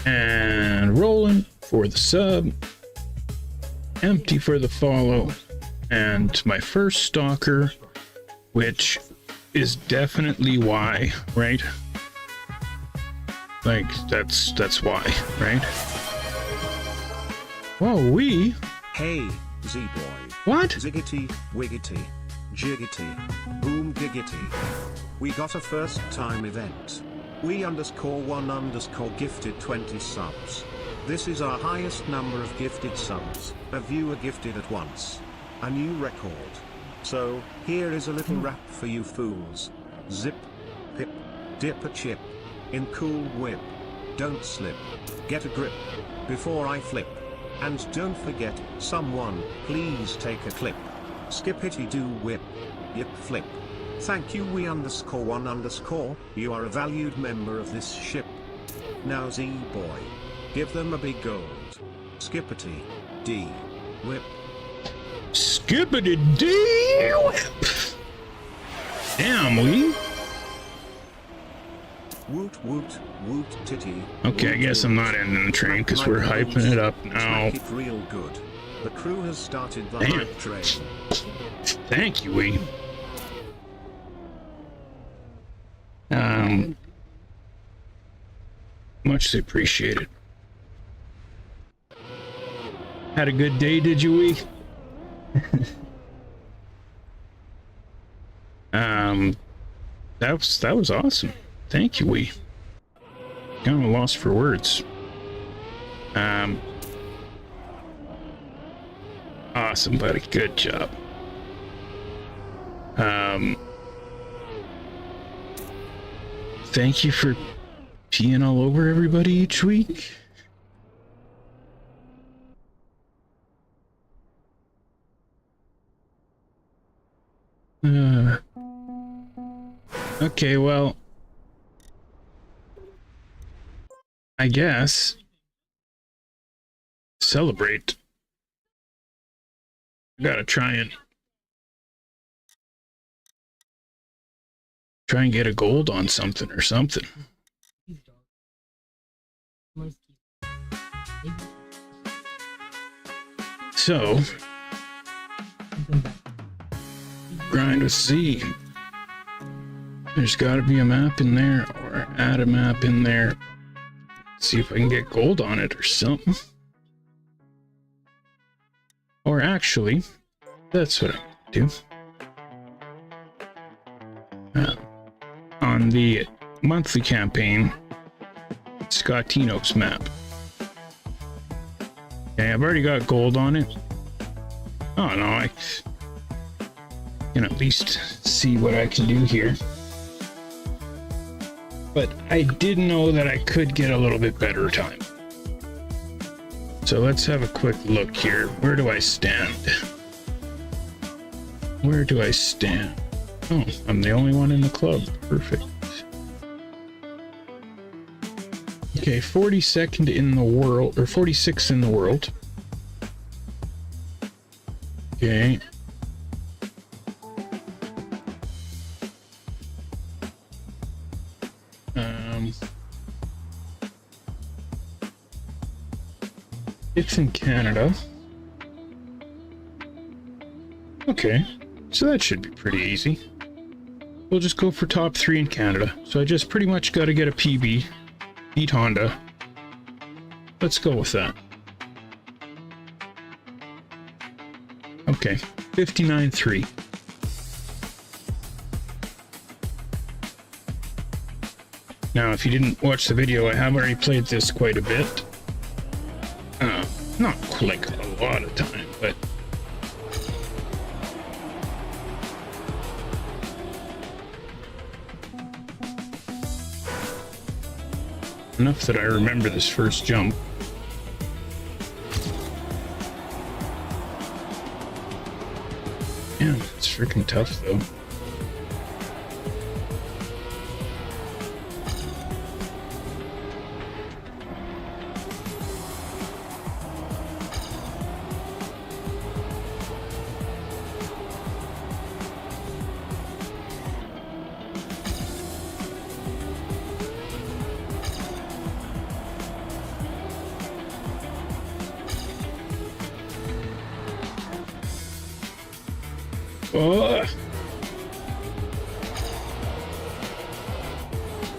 And Roland for the sub. Empty for the follow. and my first stalker, which is definitely why, right? Like, that's why, right? Whoa, we? Hey, Z-Boy. What? Ziggity, wiggity, jiggity, boom giggity. We got a first time event. We _1_ gifted 20 subs. This is our highest number of gifted subs, a viewer gifted at once. A new record. So, here is a little rap for you fools. Zip, pip, dip a chip. In cool whip. Don't slip. Get a grip. Before I flip. And don't forget, someone, please take a clip. Skippity do whip. Yip flip. Thank you we _1_ you are a valued member of this ship. Now Z-Boy. Give them a big gold. Skippity. D. Whip. Skippity D whip. Damn, we. Woot woot, woot titty. Okay, I guess I'm not ending the train because we're hyping it up now. Smack it real good. The crew has started the Damn. hype train. Thank you, we. Muchly appreciated. Had a good day, did you, we? That was awesome. Thank you, we. Kind of lost for words. Awesome, buddy. Good job. Thank you for peeing all over everybody each week. Okay, well, I guess celebrate. I gotta try and get a gold on something or something. So, grind with Z. There's got to be a map in there, or add a map in there. See if I can get gold on it or something. Or actually, that's what I do. On the monthly campaign, Scotino's map. Okay, I've already got gold on it. Oh no, I can at least see what I can do here. But I did know that I could get a little bit better time. So let's have a quick look here. Where do I stand? Where do I stand? Oh, I'm the only one in the club. Perfect. Okay, 42nd in the world, or 46th in the world. Okay. It's in Canada. Okay, so that should be pretty easy. We'll just go for top 3 in Canada. So I just pretty much got to get a PB, beat Honda. Let's go with that. Okay, 59.3. Now, if you didn't watch the video, I have already played this quite a bit. Not like a lot of time, but enough that I remember this first jump. Yeah, it's freaking tough though.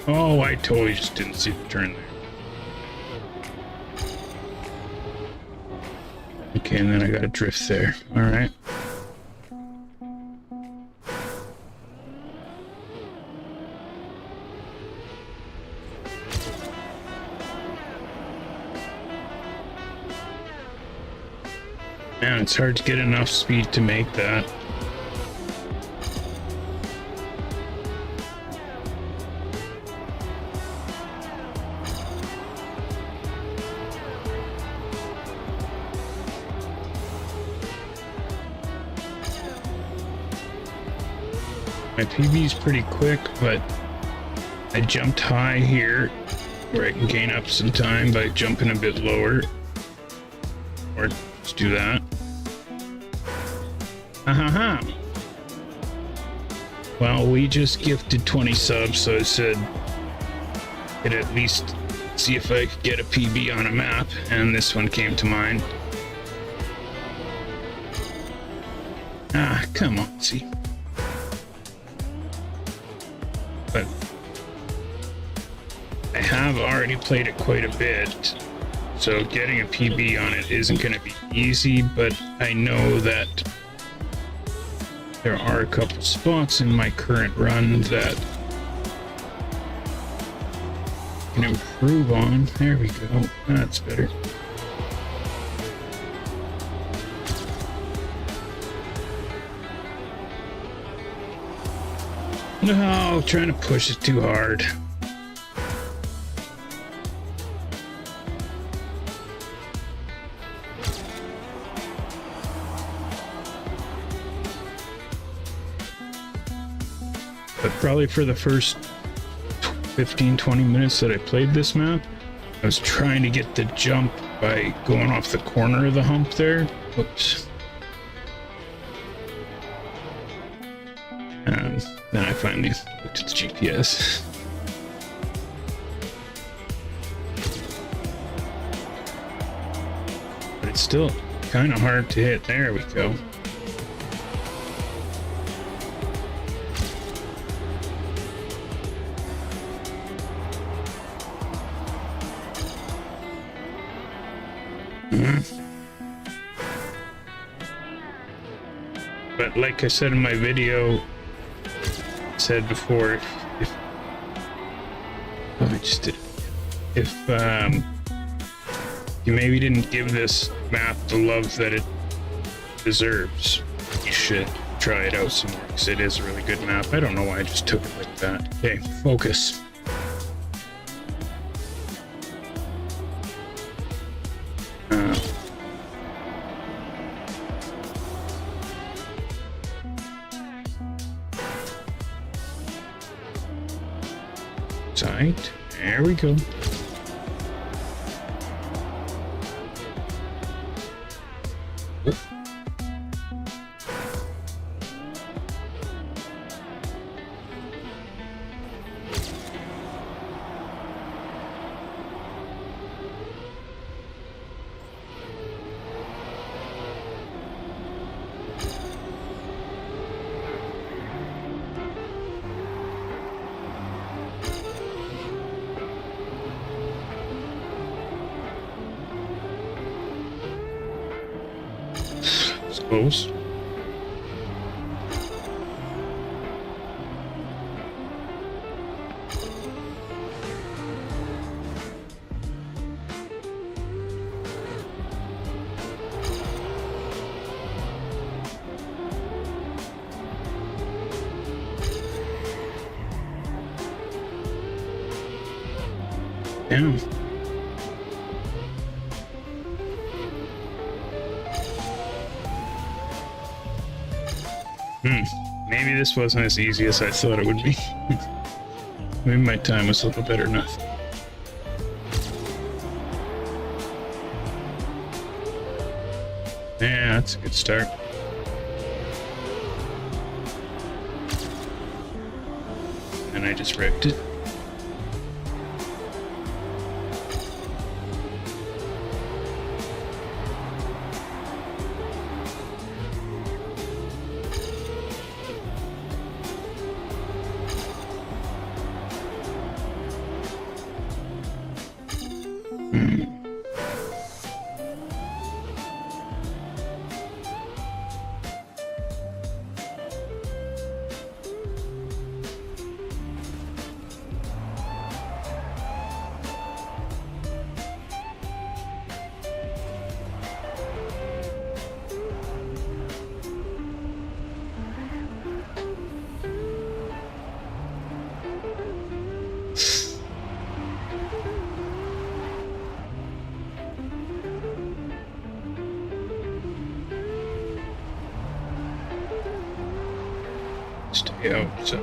Oh, I totally just didn't see the turn there. Okay, and then I got a drift there. All right. Man, it's hard to get enough speed to make that. My PB is pretty quick, but I jumped high here where I can gain up some time by jumping a bit lower. Or just do that. Ha. Well, we just gifted 20 subs, so I said I'd at least see if I could get a PB on a map, and this one came to mind. Ah, come on, see. But I have already played it quite a bit, so getting a PB on it isn't going to be easy, but I know that there are a couple spots in my current run that I can improve on. There we go. That's better. No, trying to push it too hard. But probably for the first 15-20 minutes that I played this map, I was trying to get the jump by going off the corner of the hump there. Whoops. Then I finally looked at the GPS. But it's still kind of hard to hit. There we go. But like I said in my video, said before, if oh, I just did. If you maybe didn't give this map the love that it deserves, you should try it out some more, because it is a really good map. I don't know why I just took it like that. Okay, focus. Tight. There we go. Close. Damn. Maybe this wasn't as easy as I thought it would be. Maybe my time was a little better enough. Yeah, that's a good start. And I just wrecked it. outside.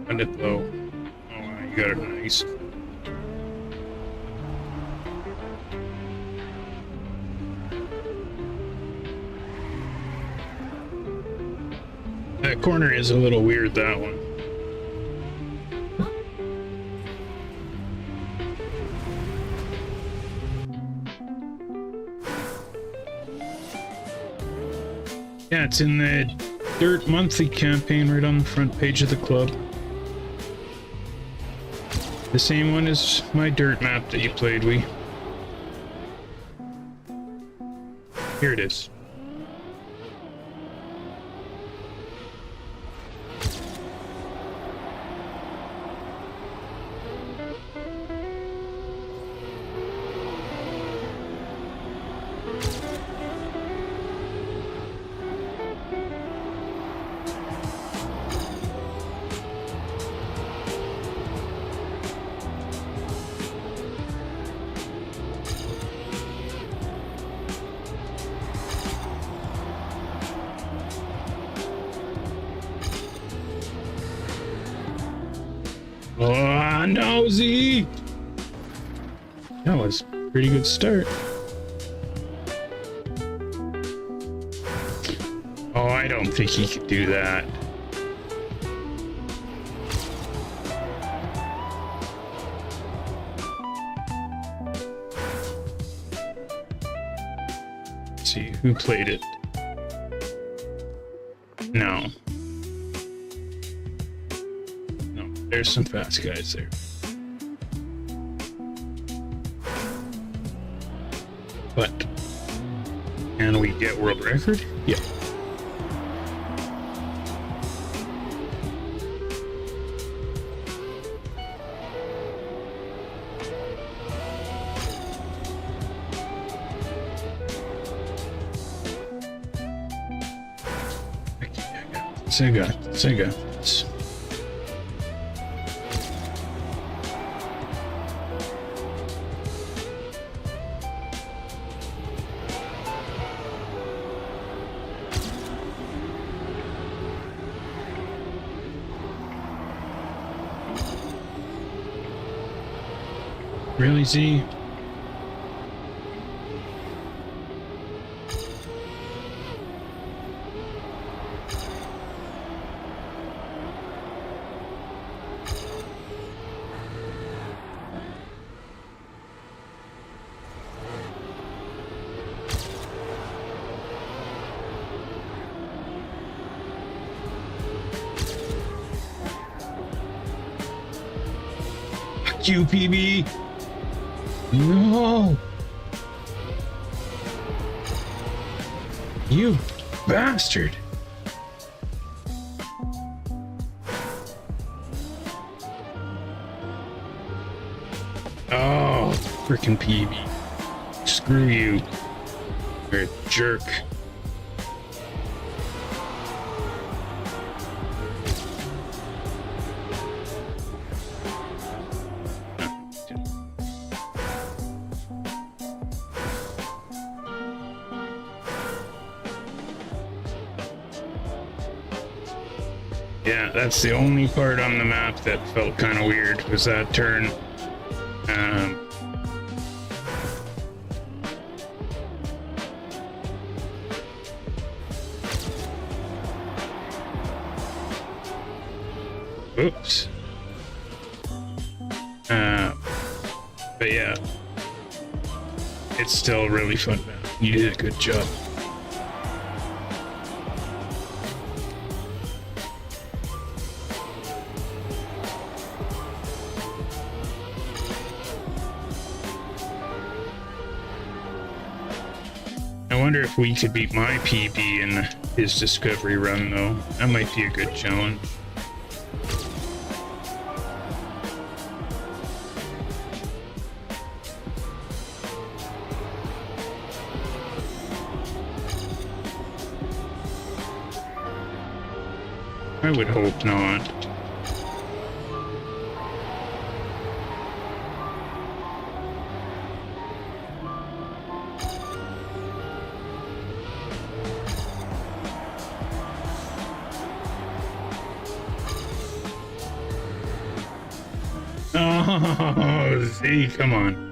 Let it blow. Oh, wow, you got it nice. That corner is a little weird, that one. Yeah, it's in the Dirt Monthly campaign right on the front page of the club. The same one as my dirt map that you played, Here it is. Oh, no, Z! That was a pretty good start. Oh, I don't think he could do that. Let's see, who played it? No. There's some fast guys there. But can we get world record? Yeah. I got this. Really, Z? Fuck you, PB! No! You bastard! Oh, frickin' PB. Screw you. You're a jerk. Yeah, that's the only part on the map that felt kind of weird, was that turn. Oops. But yeah, it's still really fun, man. You did a good job. I wonder if we could beat my PB in his discovery run, though. That might be a good challenge. I would hope not. Oh, Z, come on.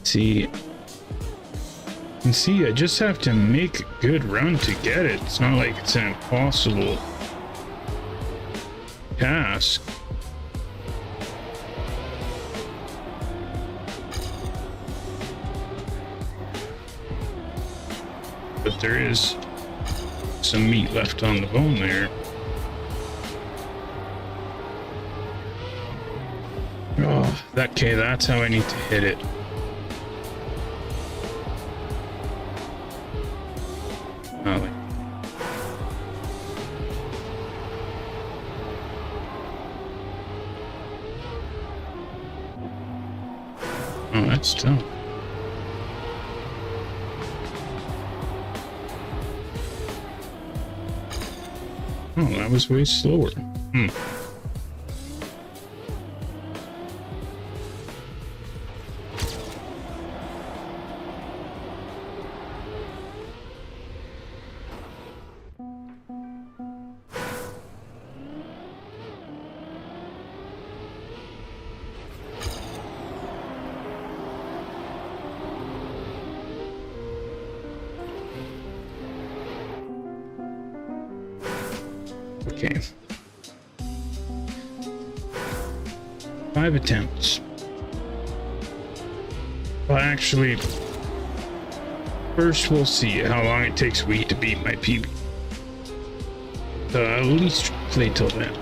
See, and see, I just have to make a good run to get it. It's not like it's an impossible task. But there is some meat left on the bone there. Oh, okay, that's how I need to hit it. Oh, that's tough. Oh, that was way slower. Okay. 5 attempts. Well, actually, first we'll see how long it takes me to beat my PB. So I'll at least play till then.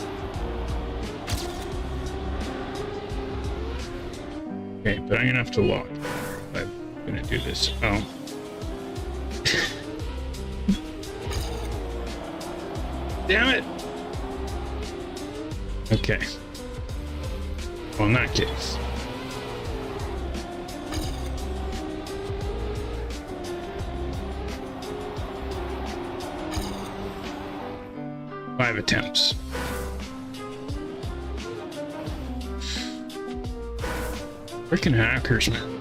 Okay, but I'm gonna have to log. I'm gonna do this. Oh. Damn it! Okay. Well, in that case. Five attempts. Freaking hackers, man.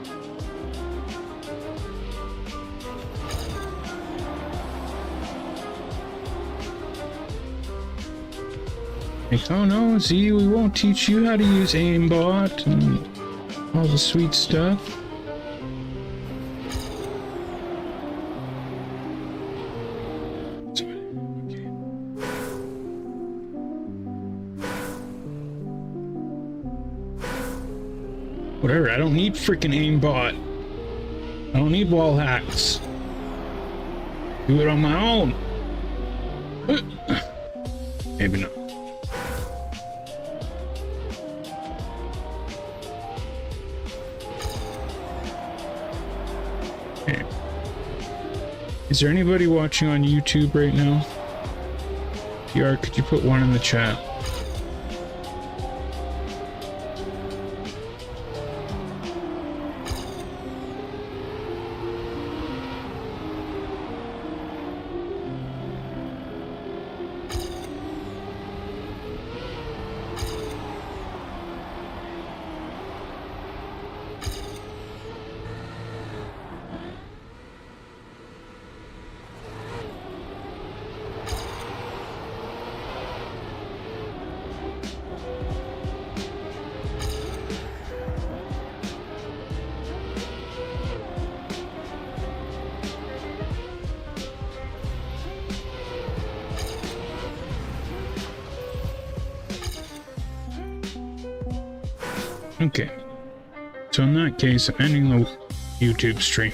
Like, oh no, Z, we won't teach you how to use aimbot and all the sweet stuff. Okay. Whatever, I don't need freaking aimbot. I don't need wall hacks. Do it on my own. Maybe not. Is there anybody watching on YouTube right now? PR, could you put one in the chat? Okay, so in that case, I'm ending the YouTube stream.